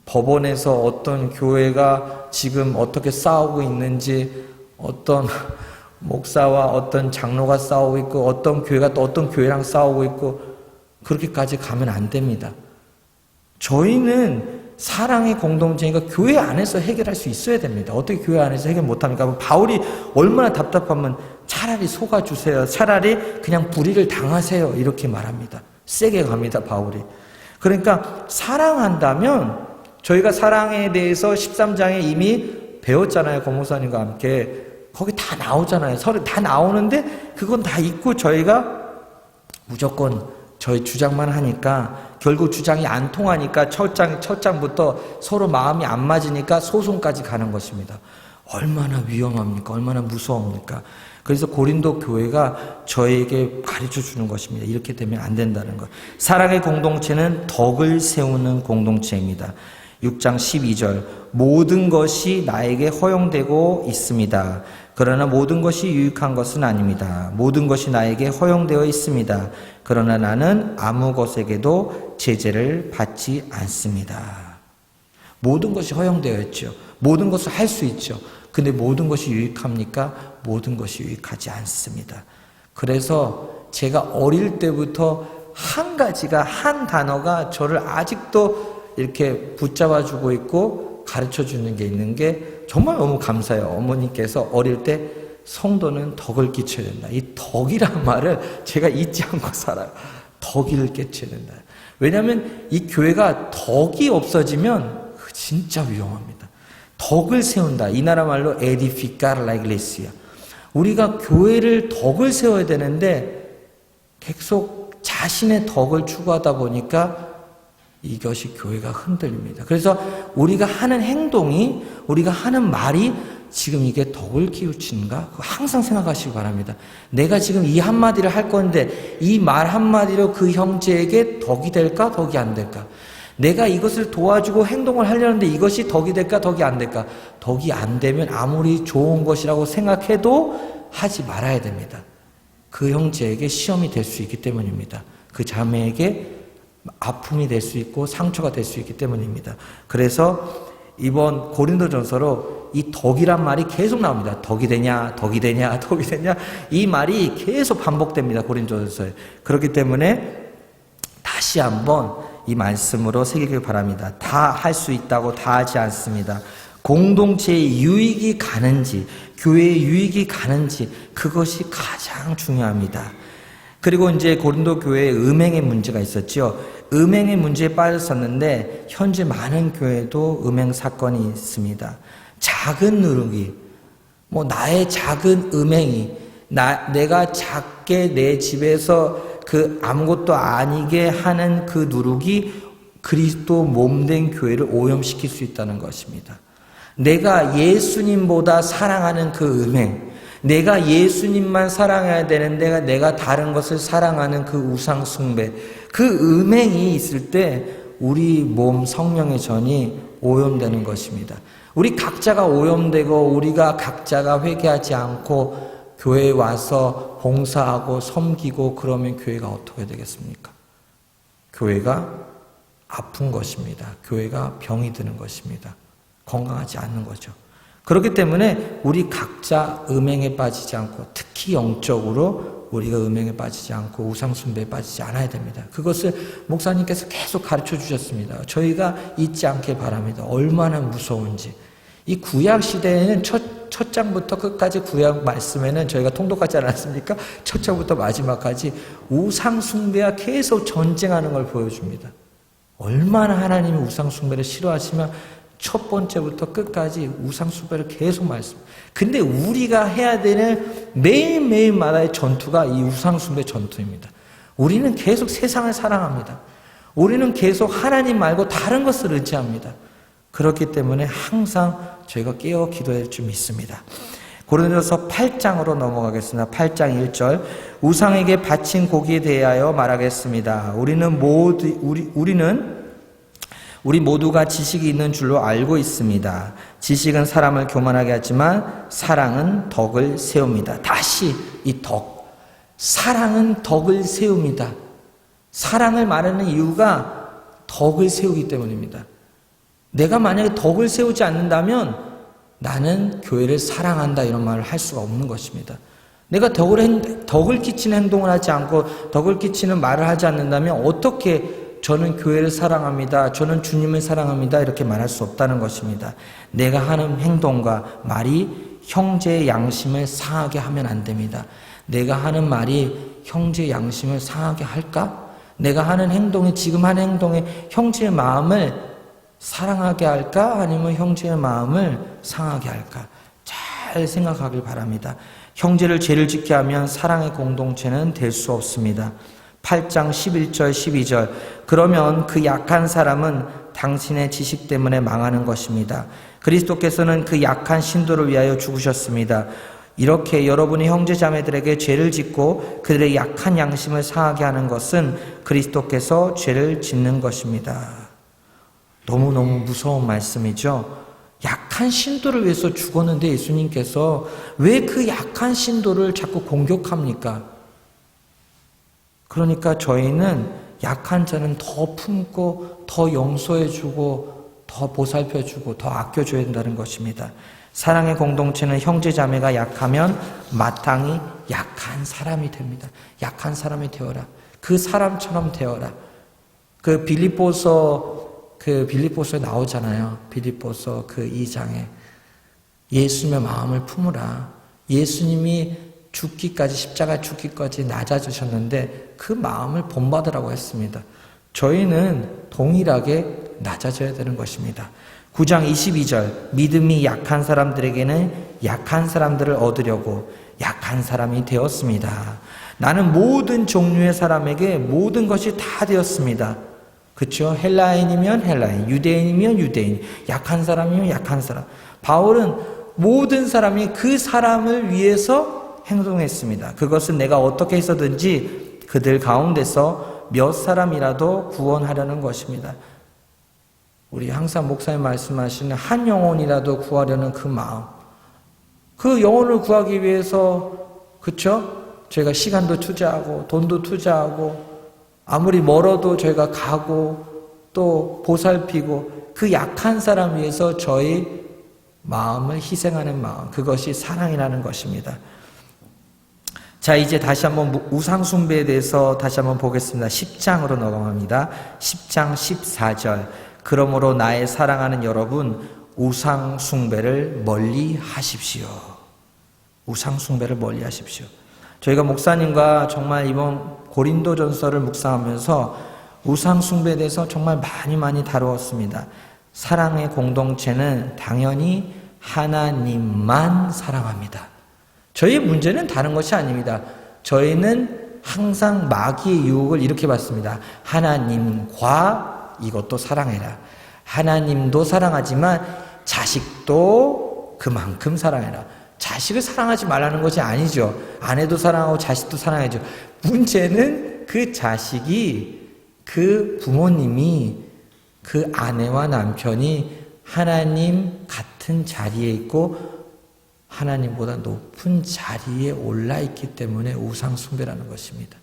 [SPEAKER 3] 법원에서 어떤 교회가 지금 어떻게 싸우고 있는지, 어떤 목사와 어떤 장로가 싸우고 있고, 어떤 교회가 또 어떤 교회랑 싸우고 있고, 그렇게까지 가면 안 됩니다. 저희는 사랑의 공동체니까 교회 안에서 해결할 수 있어야 됩니다. 어떻게 교회 안에서 해결 못합니까? 바울이 얼마나 답답하면 차라리 속아주세요. 차라리 그냥 불의를 당하세요. 이렇게 말합니다. 세게 갑니다, 바울이. 그러니까 사랑한다면 저희가 사랑에 대해서 13장에 이미 배웠잖아요. 고목사님과 함께. 거기 다 나오잖아요. 서로 다 나오는데 그건 다 잊고 저희가 무조건 저희 주장만 하니까 결국 주장이 안 통하니까 첫 장부터 서로 마음이 안 맞으니까 소송까지 가는 것입니다. 얼마나 위험합니까? 얼마나 무서웁니까? 그래서 고린도 교회가 저에게 가르쳐 주는 것입니다. 이렇게 되면 안 된다는 것. 사랑의 공동체는 덕을 세우는 공동체입니다. 6장 12절 모든 것이 나에게 허용되고 있습니다. 그러나 모든 것이 유익한 것은 아닙니다. 모든 것이 나에게 허용되어 있습니다. 그러나 나는 아무 것에게도 제재를 받지 않습니다. 모든 것이 허용되어 있죠. 모든 것을 할 수 있죠. 근데 모든 것이 유익합니까? 모든 것이 유익하지 않습니다. 그래서 제가 어릴 때부터 한 가지가, 한 단어가 저를 아직도 이렇게 붙잡아주고 있고 가르쳐주는 게 있는 게 정말 너무 감사해요. 어머니께서 어릴 때 성도는 덕을 끼쳐야 된다. 이 덕이란 말을 제가 잊지 않고 살아요. 덕을 끼쳐야 된다. 왜냐하면 이 교회가 덕이 없어지면 진짜 위험합니다. 덕을 세운다. 이 나라 말로 edificar la iglesia. 우리가 교회를 덕을 세워야 되는데 계속 자신의 덕을 추구하다 보니까 이것이 교회가 흔들립니다. 그래서 우리가 하는 행동이, 우리가 하는 말이 지금 이게 덕을 키우치는가? 항상 생각하시기 바랍니다. 내가 지금 이 한마디를 할 건데 이 말 한마디로 그 형제에게 덕이 될까? 덕이 안 될까? 내가 이것을 도와주고 행동을 하려는데 이것이 덕이 될까? 덕이 안 될까? 덕이 안 되면 아무리 좋은 것이라고 생각해도 하지 말아야 됩니다. 그 형제에게 시험이 될 수 있기 때문입니다. 그 자매에게 아픔이 될 수 있고 상처가 될 수 있기 때문입니다. 그래서 이번 고린도전서로 이 덕이란 말이 계속 나옵니다. 덕이 되냐, 덕이 되냐, 덕이 되냐. 이 말이 계속 반복됩니다. 고린도전서에. 그렇기 때문에 다시 한번 이 말씀으로 새기길 바랍니다. 다 할 수 있다고 다 하지 않습니다. 공동체의 유익이 가는지, 교회의 유익이 가는지, 그것이 가장 중요합니다. 그리고 이제 고린도 교회에 음행의 문제가 있었죠. 음행의 문제에 빠졌었는데 현재 많은 교회도 음행 사건이 있습니다. 작은 누룩이, 나의 작은 음행이, 내가 작게 내 집에서 그 아무것도 아니게 하는 그 누룩이 그리스도 몸된 교회를 오염시킬 수 있다는 것입니다. 내가 예수님보다 사랑하는 그 음행, 내가 예수님만 사랑해야 되는데 내가 다른 것을 사랑하는 그 우상 숭배, 그 음행이 있을 때 우리 몸 성령의 전이 오염되는 것입니다. 우리 각자가 오염되고 우리가 각자가 회개하지 않고 교회에 와서 봉사하고 섬기고 그러면 교회가 어떻게 되겠습니까? 교회가 아픈 것입니다. 교회가 병이 드는 것입니다. 건강하지 않는 거죠. 그렇기 때문에 우리 각자 음행에 빠지지 않고 특히 영적으로 우리가 음행에 빠지지 않고 우상숭배에 빠지지 않아야 됩니다. 그것을 목사님께서 계속 가르쳐 주셨습니다. 저희가 잊지 않길 바랍니다. 얼마나 무서운지. 이 구약 시대에는 첫 장부터 끝까지 구약 말씀에는 저희가 통독하지 않았습니까? 첫 장부터 마지막까지 우상숭배와 계속 전쟁하는 걸 보여줍니다. 얼마나 하나님이 우상숭배를 싫어하시면 첫 번째부터 끝까지 우상숭배를 계속 말씀. 근데 우리가 해야 되는 매일매일마다의 전투가 이 우상숭배 전투입니다. 우리는 계속 세상을 사랑합니다. 우리는 계속 하나님 말고 다른 것을 의지합니다. 그렇기 때문에 항상 저희가 깨어 기도해야 할 줄 믿습니다. 고린도서 8장으로 넘어가겠습니다. 8장 1절. 우상에게 바친 고기에 대하여 말하겠습니다. 우리 모두가 지식이 있는 줄로 알고 있습니다. 지식은 사람을 교만하게 하지만 사랑은 덕을 세웁니다. 다시 이 덕. 사랑은 덕을 세웁니다. 사랑을 말하는 이유가 덕을 세우기 때문입니다. 내가 만약에 덕을 세우지 않는다면 나는 교회를 사랑한다 이런 말을 할 수가 없는 것입니다. 내가 덕을 끼치는 행동을 하지 않고 덕을 끼치는 말을 하지 않는다면 어떻게 저는 교회를 사랑합니다. 저는 주님을 사랑합니다. 이렇게 말할 수 없다는 것입니다. 내가 하는 행동과 말이 형제의 양심을 상하게 하면 안 됩니다. 내가 하는 말이 형제의 양심을 상하게 할까? 내가 하는 행동이, 지금 하는 행동에 형제의 마음을 사랑하게 할까? 아니면 형제의 마음을 상하게 할까? 잘 생각하길 바랍니다. 형제를 죄를 짓게 하면 사랑의 공동체는 될 수 없습니다. 8장 11절 12절 그러면 그 약한 사람은 당신의 지식 때문에 망하는 것입니다. 그리스도께서는 그 약한 신도를 위하여 죽으셨습니다. 이렇게 여러분이 형제자매들에게 죄를 짓고 그들의 약한 양심을 상하게 하는 것은 그리스도께서 죄를 짓는 것입니다. 너무너무 무서운 말씀이죠. 약한 신도를 위해서 죽었는데 예수님께서 왜 그 약한 신도를 자꾸 공격합니까? 그러니까 저희는 약한 자는 더 품고 더 용서해주고 더 보살펴주고 더 아껴줘야 된다는 것입니다. 사랑의 공동체는 형제자매가 약하면 마땅히 약한 사람이 됩니다. 약한 사람이 되어라. 그 사람처럼 되어라. 그 빌립보서에 나오잖아요. 빌립보서 그 2장에 예수님의 마음을 품으라. 예수님이 죽기까지 십자가 죽기까지 낮아지셨는데 그 마음을 본받으라고 했습니다. 저희는 동일하게 낮아져야 되는 것입니다. 9장 22절 믿음이 약한 사람들에게는 약한 사람들을 얻으려고 약한 사람이 되었습니다. 나는 모든 종류의 사람에게 모든 것이 다 되었습니다. 그렇죠? 헬라인이면 헬라인, 유대인이면 유대인, 약한 사람이면 약한 사람. 바울은 모든 사람이 그 사람을 위해서 행동했습니다. 그것은 내가 어떻게 해서든지 그들 가운데서 몇 사람이라도 구원하려는 것입니다. 우리 항상 목사님 말씀하시는 한 영혼이라도 구하려는 그 마음. 그 영혼을 구하기 위해서, 그렇죠? 저희가 시간도 투자하고 돈도 투자하고 아무리 멀어도 저희가 가고 또 보살피고 그 약한 사람 위해서 저희 마음을 희생하는 마음, 그것이 사랑이라는 것입니다. 자, 이제 다시 한번 우상 숭배에 대해서 다시 한번 보겠습니다. 10장으로 넘어갑니다. 10장 14절. 그러므로 나의 사랑하는 여러분, 우상 숭배를 멀리 하십시오. 우상 숭배를 멀리 하십시오. 저희가 목사님과 정말 이번 고린도전서를 묵상하면서 우상 숭배에 대해서 정말 많이 다루었습니다. 사랑의 공동체는 당연히 하나님만 사랑합니다. 저희의 문제는 다른 것이 아닙니다. 저희는 항상 마귀의 유혹을 이렇게 받습니다. 하나님과 이것도 사랑해라. 하나님도 사랑하지만 자식도 그만큼 사랑해라. 자식을 사랑하지 말라는 것이 아니죠. 아내도 사랑하고 자식도 사랑해야죠. 문제는 그 자식이, 그 부모님이, 그 아내와 남편이 하나님 같은 자리에 있고 하나님보다 높은 자리에 올라 있기 때문에 우상 숭배라는 것입니다.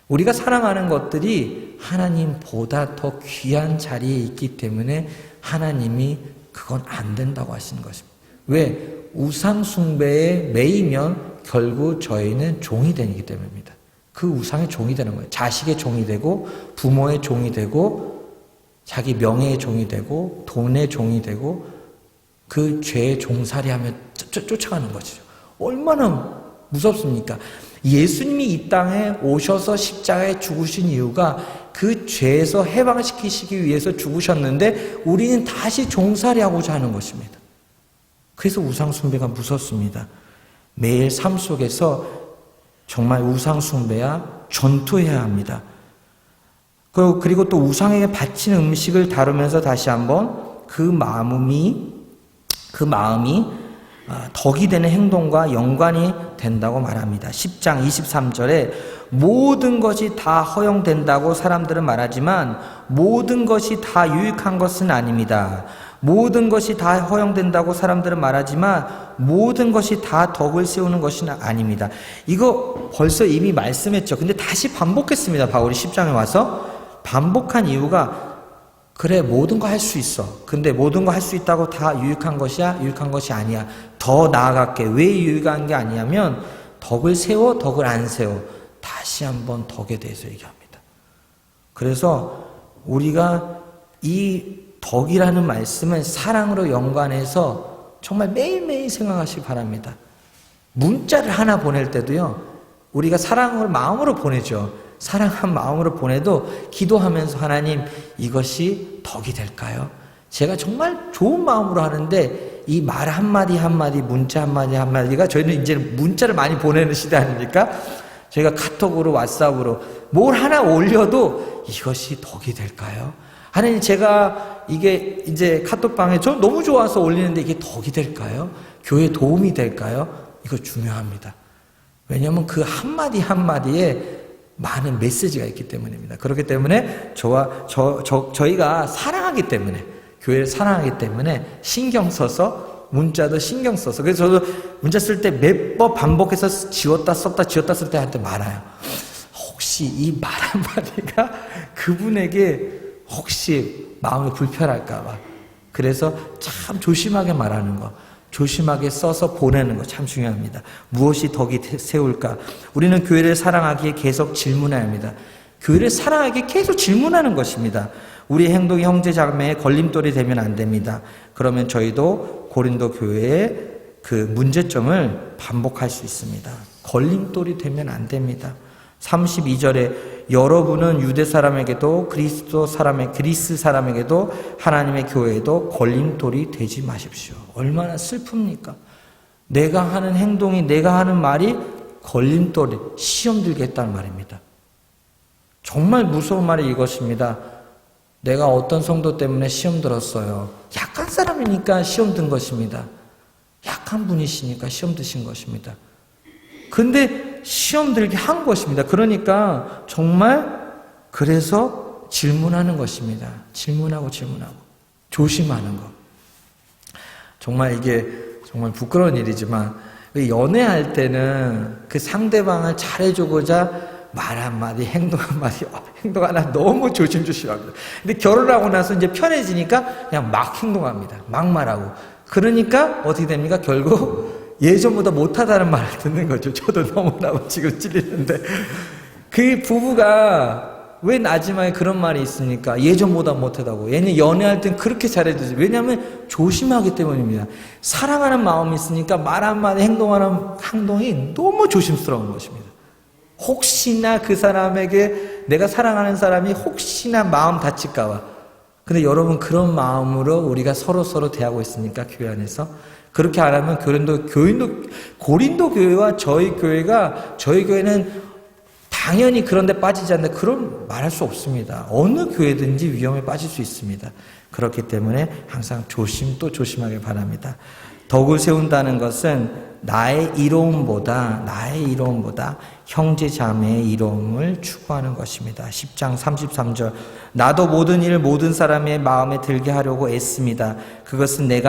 [SPEAKER 3] 우리가 사랑하는 것들이 하나님보다 더 귀한 자리에 있기 때문에 하나님이 그건 안 된다고 하시는 것입니다. 왜? 우상 숭배에 매이면 결국 저희는 종이 되기 때문입니다. 그 우상의 종이 되는 거예요. 자식의 종이 되고 부모의 종이 되고 자기 명예의 종이 되고 돈의 종이 되고 그 죄의 종살이하며 쫓아가는 것이죠. 얼마나 무섭습니까? 예수님이 이 땅에 오셔서 십자가에 죽으신 이유가 그 죄에서 해방시키시기 위해서 죽으셨는데 우리는 다시 종살이하고자 하는 것입니다. 그래서 우상 숭배가 무섭습니다. 매일 삶 속에서 정말 우상 숭배야 전투해야 합니다. 그리고 또 우상에게 바치는 음식을 다루면서 다시 한번 그 마음이 덕이 되는 행동과 연관이 된다고 말합니다. 10장 23절에 모든 것이 다 허용된다고 사람들은 말하지만 모든 것이 다 유익한 것은 아닙니다. 모든 것이 다 허용된다고 사람들은 말하지만 모든 것이 다 덕을 세우는 것은 아닙니다. 이거 벌써 이미 말씀했죠. 근데 다시 반복했습니다. 바울이 10장에 와서 반복한 이유가 그래 모든 거 할 수 있어. 근데 모든 거 할 수 있다고 다 유익한 것이야? 유익한 것이 아니야. 더 나아갈게. 왜 유익한 게 아니냐면 덕을 세워 덕을 안 세워. 다시 한번 덕에 대해서 얘기합니다. 그래서 우리가 이 덕이라는 말씀은 사랑으로 연관해서 정말 매일매일 생각하시기 바랍니다. 문자를 하나 보낼 때도요. 우리가 사랑을 마음으로 보내죠. 사랑한 마음으로 보내도 기도하면서 하나님 이것이 덕이 될까요? 제가 정말 좋은 마음으로 하는데 이 말 한마디 한마디, 문자 한마디 한마디가 저희는 이제 문자를 많이 보내는 시대 아닙니까? 저희가 카톡으로 왓츠업으로 뭘 하나 올려도 이것이 덕이 될까요? 하나님, 제가 이게 이제 카톡방에 저 너무 좋아서 올리는데 이게 덕이 될까요? 교회에 도움이 될까요? 이거 중요합니다. 왜냐하면 그 한마디 한마디에 많은 메시지가 있기 때문입니다. 그렇기 때문에 저희가 사랑하기 때문에, 교회를 사랑하기 때문에 신경 써서, 문자도 신경 써서, 그래서 저도 문자 쓸 때 몇 번 반복해서 지웠다 썼다 지웠다 쓸 때 할 때 많아요. 혹시 이 말 한마디가 그분에게 혹시 마음이 불편할까봐. 그래서 참 조심하게 말하는 거, 조심하게 써서 보내는 거 참 중요합니다. 무엇이 덕이 세울까? 우리는 교회를 사랑하기에 계속 질문해야 합니다. 교회를 사랑하기에 계속 질문하는 것입니다. 우리 행동이 형제 자매의 걸림돌이 되면 안 됩니다. 그러면 저희도 고린도 교회의 그 문제점을 반복할 수 있습니다. 걸림돌이 되면 안 됩니다. 32절에 여러분은 유대 사람에게도 그리스 사람에게도 하나님의 교회에도 걸림돌이 되지 마십시오. 얼마나 슬픕니까? 내가 하는 행동이, 내가 하는 말이 걸림돌이, 시험 들게 했다는 말입니다. 정말 무서운 말이 이것입니다. 내가 어떤 성도 때문에 시험 들었어요. 약한 사람이니까 시험 든 것입니다. 약한 분이시니까 시험 드신 것입니다. 근데 시험 들게 한 것입니다. 그러니까 정말 그래서 질문하는 것입니다. 질문하고 조심하는 것. 정말 이게 정말 부끄러운 일이지만 연애할 때는 그 상대방을 잘해주고자 말 한마디, 행동 하나 너무 조심합니다. 근데 결혼하고 나서 이제 편해지니까 그냥 막 행동합니다. 막 말하고. 그러니까 어떻게 됩니까? 결국 예전보다 못하다는 말을 듣는 거죠. 저도 너무나 지금 찔리는데. 그 부부가 왜 마지막에 그런 말이 있습니까? 예전보다 못하다고. 얘는 연애할 땐 그렇게 잘해주지. 왜냐하면 조심하기 때문입니다. 사랑하는 마음이 있으니까 말 한마디, 행동이 너무 조심스러운 것입니다. 혹시나 그 사람에게, 내가 사랑하는 사람이 혹시나 마음 다칠까봐. 근데 여러분, 그런 마음으로 우리가 서로 대하고 있으니까, 교회 안에서. 그렇게 안 하면 고린도 교회와 저희 교회는 당연히 그런 데 빠지지 않는다. 그런 말할 수 없습니다. 어느 교회든지 위험에 빠질 수 있습니다. 그렇기 때문에 항상 조심하길 바랍니다. 덕을 세운다는 것은 나의 이로움보다 형제 자매의 이로움을 추구하는 것입니다. 10장 33절 나도 모든 일을 모든 사람의 마음에 들게 하려고 애씁니다. 그것은 내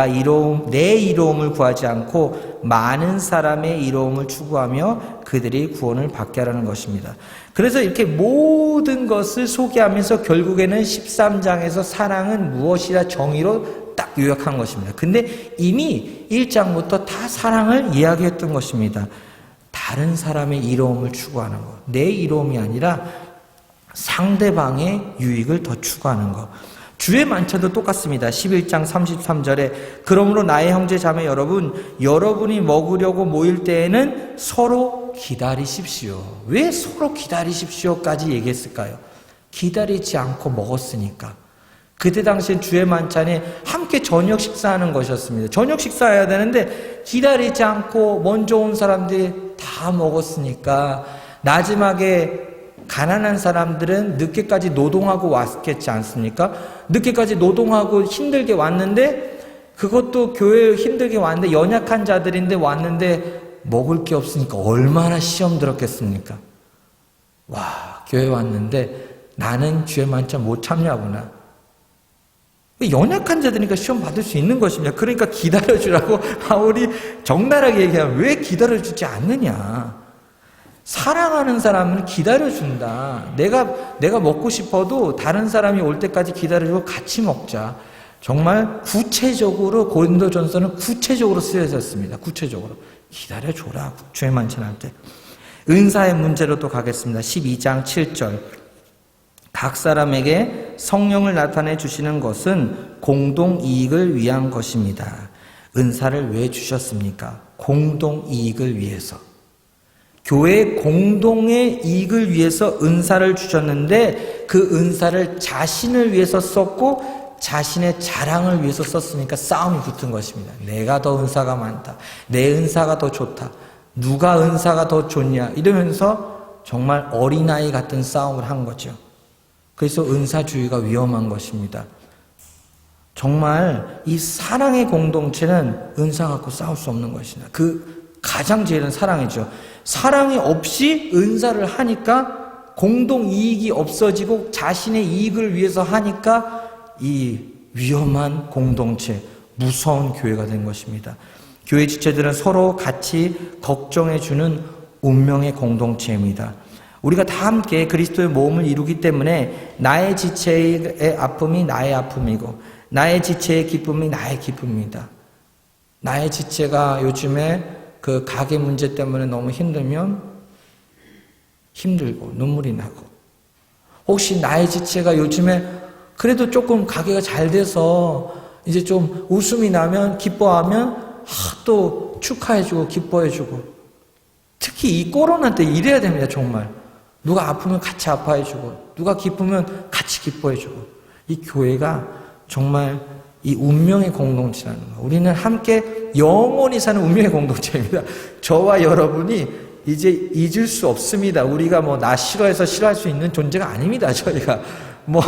[SPEAKER 3] 이로움을 구하지 않고 많은 사람의 이로움을 추구하며 그들이 구원을 받게 하라는 것입니다. 그래서 이렇게 모든 것을 소개하면서 결국에는 13장에서 사랑은 무엇이라 정의로 딱 요약한 것입니다. 근데 이미 1장부터 다 사랑을 이야기했던 것입니다. 다른 사람의 이로움을 추구하는 것. 내 이로움이 아니라 상대방의 유익을 더 추구하는 것. 주의 만찬도 똑같습니다. 11장 33절에 그러므로 나의 형제 자매 여러분이 먹으려고 모일 때에는 서로 기다리십시오. 왜 서로 기다리십시오까지 얘기했을까요? 기다리지 않고 먹었으니까. 그때 당시엔 주의 만찬이 함께 저녁 식사하는 것이었습니다. 저녁 식사해야 되는데 기다리지 않고 먼저 온 사람들이 다 먹었으니까 마지막에 가난한 사람들은 늦게까지 노동하고 왔겠지 않습니까? 늦게까지 노동하고 힘들게 왔는데 그것도 교회에 힘들게 왔는데 연약한 자들인데 왔는데 먹을 게 없으니까 얼마나 시험 들었겠습니까? 와, 교회 왔는데 나는 주의 만찬 못 참냐구나. 연약한 자들이니까 시험 받을 수 있는 것입니다. 그러니까 기다려주라고 바울이 적나라하게 얘기하면 왜 기다려주지 않느냐. 사랑하는 사람은 기다려준다. 내가 먹고 싶어도 다른 사람이 올 때까지 기다려주고 같이 먹자. 정말 구체적으로 고린도전서는 구체적으로 쓰여졌습니다. 구체적으로. 기다려줘라. 주의 만찬할 때. 은사의 문제로 또 가겠습니다. 12장 7절. 각 사람에게 성령을 나타내 주시는 것은 공동 이익을 위한 것입니다. 은사를 왜 주셨습니까? 공동 이익을 위해서. 교회 공동의 이익을 위해서 은사를 주셨는데 그 은사를 자신을 위해서 썼고 자신의 자랑을 위해서 썼으니까 싸움이 붙은 것입니다. 내가 더 은사가 많다. 내 은사가 더 좋다. 누가 은사가 더 좋냐. 이러면서 정말 어린아이 같은 싸움을 한 거죠. 그래서 은사주의가 위험한 것입니다. 정말 이 사랑의 공동체는 은사 갖고 싸울 수 없는 것이다. 그 가장 제일은 사랑이죠. 사랑이 없이 은사를 하니까 공동 이익이 없어지고 자신의 이익을 위해서 하니까 이 위험한 공동체, 무서운 교회가 된 것입니다. 교회 지체들은 서로 같이 걱정해주는 운명의 공동체입니다. 우리가 다 함께 그리스도의 몸을 이루기 때문에 나의 지체의 아픔이 나의 아픔이고 나의 지체의 기쁨이 나의 기쁨입니다. 나의 지체가 요즘에 그 가게 문제 때문에 너무 힘들면 힘들고 눈물이 나고, 혹시 나의 지체가 요즘에 그래도 조금 가게가 잘 돼서 이제 좀 웃음이 나면 기뻐하면 또 축하해주고 기뻐해주고, 특히 이 코로나 때 이래야 됩니다. 정말 누가 아프면 같이 아파해주고 누가 기쁘면 같이 기뻐해주고, 이 교회가 정말 이 운명의 공동체라는 거, 우리는 함께 영원히 사는 운명의 공동체입니다. 저와 여러분이 이제 잊을 수 없습니다. 우리가 뭐 나 싫어해서 싫어할 수 있는 존재가 아닙니다. 저희가 뭐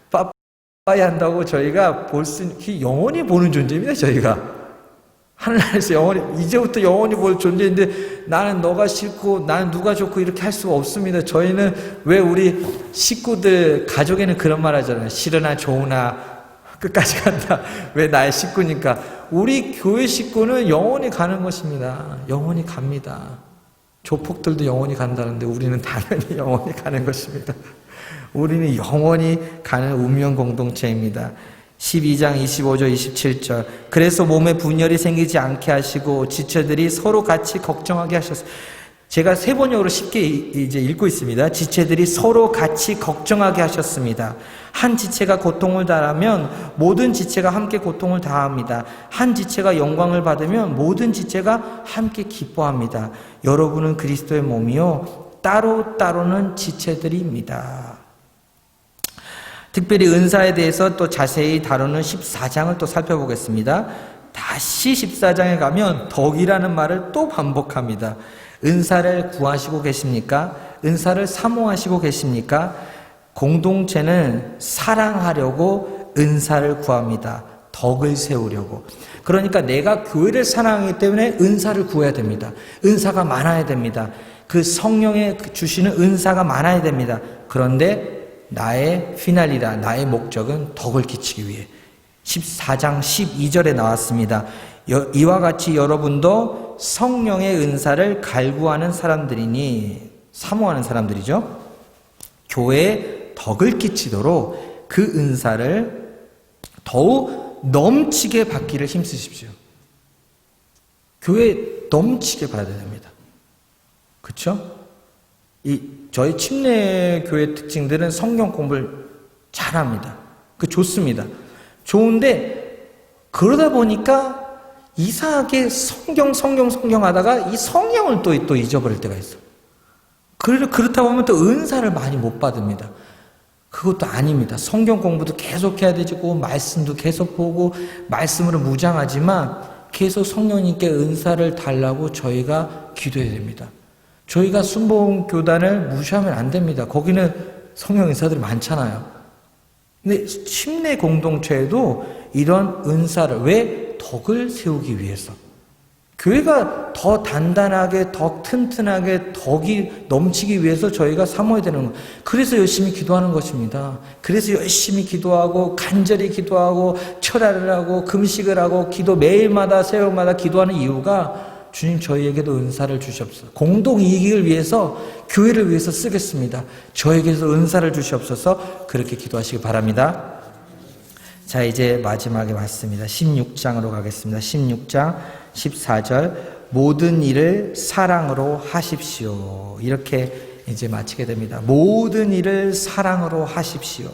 [SPEAKER 3] 빠빠이 한다고 저희가 볼 수 영원히 보는 존재입니다. 저희가 하늘나라에서 영원히, 이제부터 영원히 볼 존재인데 나는 너가 싫고 나는 누가 좋고 이렇게 할 수가 없습니다. 저희는 왜 우리 식구들, 가족에는 그런 말 하잖아요. 싫으나 좋으나 끝까지 간다. 왜 나의 식구니까. 우리 교회 식구는 영원히 가는 것입니다. 영원히 갑니다. 조폭들도 영원히 간다는데 우리는 당연히 영원히 가는 것입니다. 우리는 영원히 가는 운명 공동체입니다. 12장 25절 27절 그래서 몸에 분열이 생기지 않게 하시고 지체들이 서로 같이 걱정하게 하셨어요. 제가 세번역으로 쉽게 이제 읽고 있습니다. 지체들이 서로 같이 걱정하게 하셨습니다. 한 지체가 고통을 당하면 모든 지체가 함께 고통을 당합니다. 한 지체가 영광을 받으면 모든 지체가 함께 기뻐합니다. 여러분은 그리스도의 몸이요 따로따로는 지체들입니다. 특별히 은사에 대해서 또 자세히 다루는 14장을 또 살펴보겠습니다. 다시 14장에 가면 덕이라는 말을 또 반복합니다. 은사를 구하시고 계십니까? 은사를 사모하시고 계십니까? 공동체는 사랑하려고 은사를 구합니다. 덕을 세우려고. 그러니까 내가 교회를 사랑하기 때문에 은사를 구해야 됩니다. 은사가 많아야 됩니다. 그 성령의 주시는 은사가 많아야 됩니다. 그런데 나의 피날리라, 나의 목적은 덕을 끼치기 위해 14장 12절에 나왔습니다. 이와 같이 여러분도 성령의 은사를 갈구하는 사람들이니, 사모하는 사람들이죠. 교회에 덕을 끼치도록 그 은사를 더욱 넘치게 받기를 힘쓰십시오. 교회에 넘치게 받아야 됩니다. 그렇죠? 저희 침례 교회 특징들은 성경 공부를 잘합니다. 그 좋습니다. 좋은데 그러다 보니까 이상하게 성경 하다가 이 성령을 또 잊어버릴 때가 있어. 그렇다 보면 또 은사를 많이 못 받습니다. 그것도 아닙니다. 성경 공부도 계속 해야 되고 말씀도 계속 보고 말씀으로 무장하지만 계속 성령님께 은사를 달라고 저희가 기도해야 됩니다. 저희가 순복음교단을 무시하면 안 됩니다. 거기는 성령 은사들이 많잖아요. 근데 침례 공동체에도 이런 은사를, 왜? 덕을 세우기 위해서. 교회가 더 단단하게, 더 튼튼하게, 덕이 넘치기 위해서 저희가 사모해야 되는 거예요. 그래서 열심히 기도하는 것입니다. 그래서 열심히 기도하고 간절히 기도하고 철야를 하고 금식을 하고 기도 매일마다 새벽마다 기도하는 이유가 주님 저희에게도 은사를 주시옵소서. 공동이익을 위해서, 교회를 위해서 쓰겠습니다. 저에게서 은사를 주시옵소서. 그렇게 기도하시기 바랍니다. 자, 이제 마지막에 왔습니다. 16장으로 가겠습니다. 16장 14절 모든 일을 사랑으로 하십시오. 이렇게 이제 마치게 됩니다. 모든 일을 사랑으로 하십시오.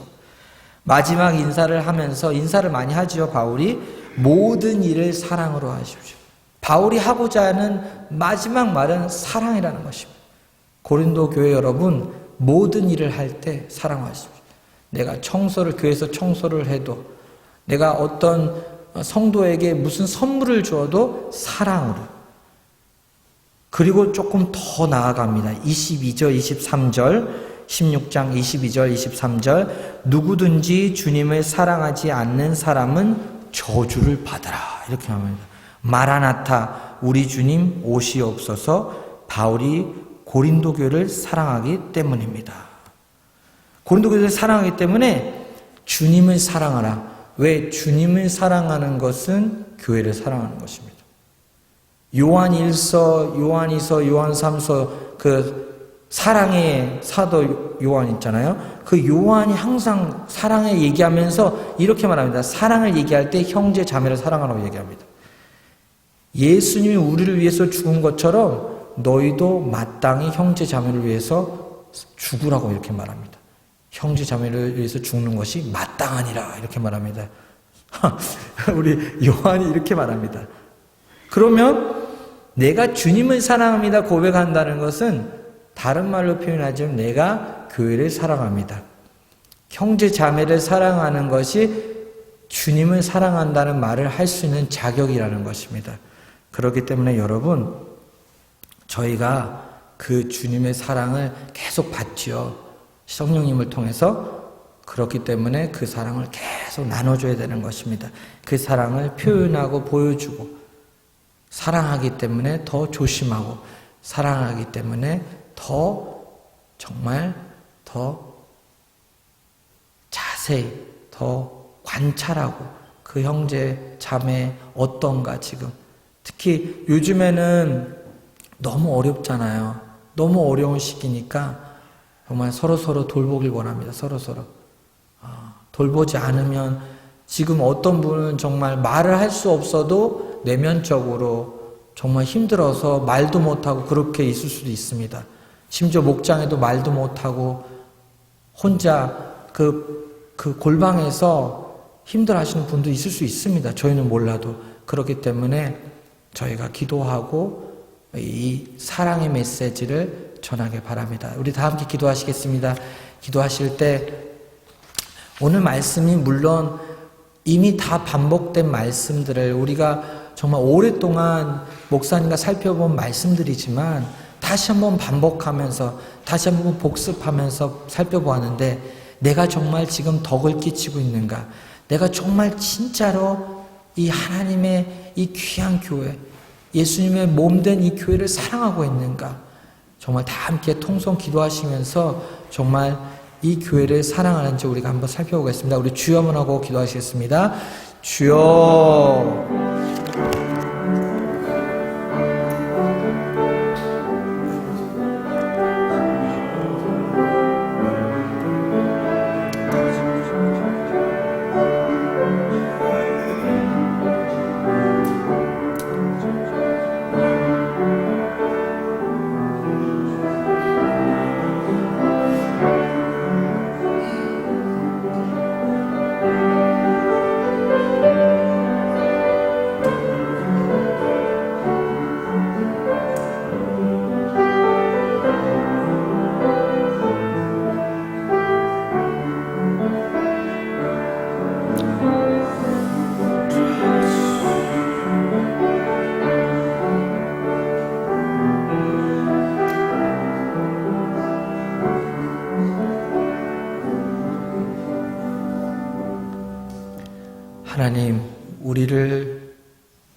[SPEAKER 3] 마지막 인사를 하면서, 인사를 많이 하지요, 바울이. 모든 일을 사랑으로 하십시오. 바울이 하고자 하는 마지막 말은 사랑이라는 것입니다. 고린도 교회 여러분, 모든 일을 할 때 사랑하십시오. 내가 교회에서 청소를 해도, 내가 어떤 성도에게 무슨 선물을 주어도 사랑으로. 그리고 조금 더 나아갑니다. 22절, 23절, 16장 22절, 23절. 누구든지 주님을 사랑하지 않는 사람은 저주를 받으라. 이렇게 합니다. 마라나타, 우리 주님 오시옵소서. 바울이 고린도 교회를 사랑하기 때문입니다. 고린도 교회를 사랑하기 때문에 주님을 사랑하라. 왜? 주님을 사랑하는 것은 교회를 사랑하는 것입니다. 요한 1서, 요한 2서, 요한 3서 그 사랑의 사도 요한 있잖아요. 그 요한이 항상 사랑을 얘기하면서 이렇게 말합니다. 사랑을 얘기할 때 형제 자매를 사랑하라고 얘기합니다. 예수님이 우리를 위해서 죽은 것처럼 너희도 마땅히 형제 자매를 위해서 죽으라고 이렇게 말합니다. 형제 자매를 위해서 죽는 것이 마땅하니라 이렇게 말합니다. 우리 요한이 이렇게 말합니다. 그러면 내가 주님을 사랑합니다 고백한다는 것은 다른 말로 표현하자면 내가 교회를 사랑합니다. 형제 자매를 사랑하는 것이 주님을 사랑한다는 말을 할 수 있는 자격이라는 것입니다. 그렇기 때문에 여러분, 저희가 그 주님의 사랑을 계속 받지요. 성령님을 통해서. 그렇기 때문에 그 사랑을 계속 나눠줘야 되는 것입니다. 그 사랑을 표현하고 보여주고, 사랑하기 때문에 더 조심하고, 사랑하기 때문에 정말 더 자세히, 더 관찰하고, 그 형제, 자매 어떤가 지금. 특히 요즘에는 너무 어렵잖아요. 너무 어려운 시기니까 정말 서로 돌보길 원합니다. 서로. 돌보지 않으면 지금 어떤 분은 정말 말을 할 수 없어도 내면적으로 정말 힘들어서 말도 못하고 그렇게 있을 수도 있습니다. 심지어 목장에도 말도 못하고 혼자 그 골방에서 힘들어 하시는 분도 있을 수 있습니다. 저희는 몰라도. 그렇기 때문에 저희가 기도하고 이 사랑의 메시지를 전하길 바랍니다. 우리 다 함께 기도하시겠습니다. 기도하실 때 오늘 말씀이 물론 이미 다 반복된 말씀들을 우리가 정말 오랫동안 목사님과 살펴본 말씀들이지만 다시 한번 반복하면서 다시 한번 복습하면서 살펴보았는데 내가 정말 지금 덕을 끼치고 있는가? 내가 정말 진짜로 이 하나님의 이 귀한 교회, 예수님의 몸된 이 교회를 사랑하고 있는가? 정말 다 함께 통성 기도하시면서 정말 이 교회를 사랑하는지 우리가 한번 살펴보겠습니다. 우리 주여 한번 하고 기도하시겠습니다. 주여. 하나님, 우리를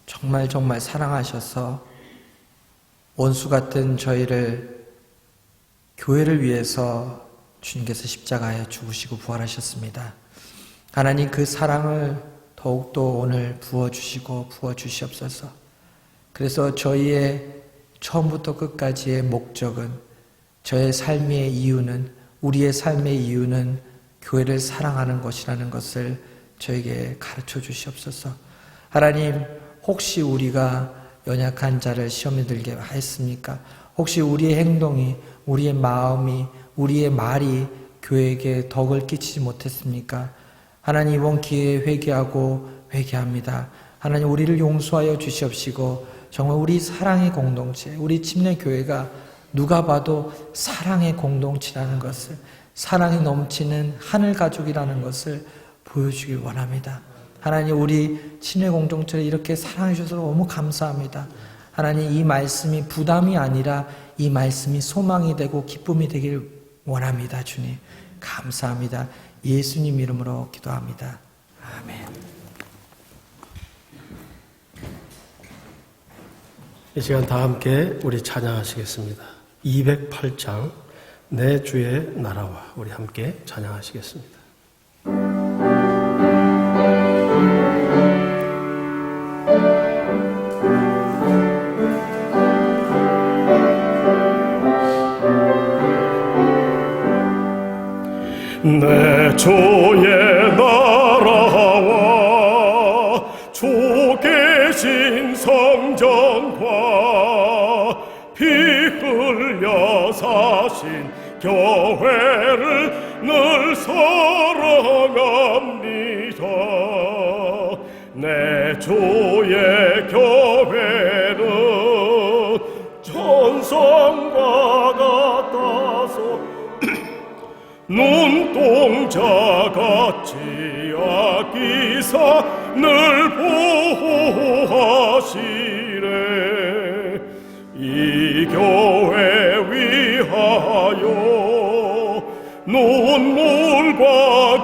[SPEAKER 3] 정말 사랑하셔서 원수 같은 저희를 교회를 위해서 주님께서 십자가에 죽으시고 부활하셨습니다. 하나님, 그 사랑을 더욱더 오늘 부어주시옵소서. 그래서 저희의 처음부터 끝까지의 목적은, 저의 삶의 이유는, 우리의 삶의 이유는 교회를 사랑하는 것이라는 것을 저에게 가르쳐 주시옵소서. 하나님, 혹시 우리가 연약한 자를 시험에 들게 하였습니까? 혹시 우리의 행동이, 우리의 마음이, 우리의 말이 교회에게 덕을 끼치지 못했습니까? 하나님, 이번 기회에 회개합니다. 하나님, 우리를 용서하여 주시옵시고 정말 우리 사랑의 공동체, 우리 침례교회가 누가 봐도 사랑의 공동체라는 것을, 사랑이 넘치는 하늘 가족이라는 것을 보여주길 원합니다. 하나님, 우리 친회 공동체를 이렇게 사랑해 주셔서 너무 감사합니다. 하나님, 이 말씀이 부담이 아니라 이 말씀이 소망이 되고 기쁨이 되길 원합니다. 주님, 감사합니다. 예수님 이름으로 기도합니다. 아멘.
[SPEAKER 1] 이 시간 다 함께 우리 찬양하시겠습니다. 208장 내 주의 나라와 우리 함께 찬양하시겠습니다.
[SPEAKER 2] 내 주의 나라와 주 계신 성전과 피 흘려 사신 교회를 늘 사랑합니다. 내 주의 교회는 천성과 같아서 눈동자같이 아끼사 늘 보호하시네. 이 교회 위하여 눈물과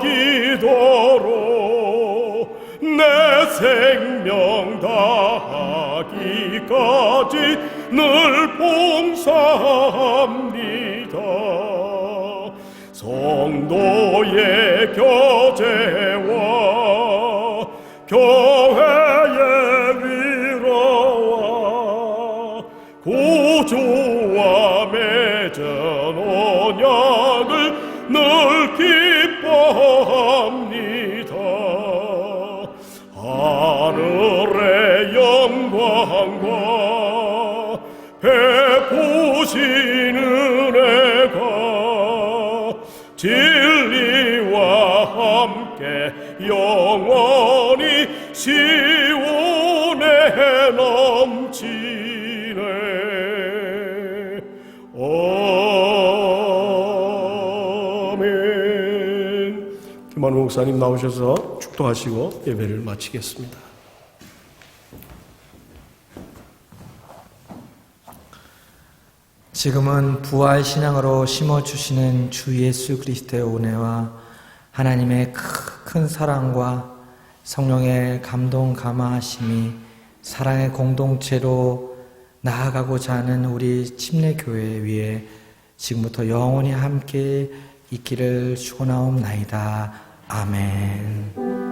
[SPEAKER 2] 기도로 내 생명 다하기까지 늘 봉사합니다. 성도의 교제와 교회의 위로와 구주와 맺은 언약을 늘 기뻐합니다. 하늘의 영광과 베푸신 은혜가 진리와 함께 영원히 시온에 넘치네. 아멘.
[SPEAKER 1] 김만우 목사님 나오셔서 축도하시고 예배를 마치겠습니다.
[SPEAKER 3] 지금은 부활 신앙으로 심어주시는 주 예수 그리스도의 은혜와 하나님의 큰 사랑과 성령의 감동 감화하심이 사랑의 공동체로 나아가고자 하는 우리 침례교회 위에 지금부터 영원히 함께 있기를 축원하옵나이다. 아멘.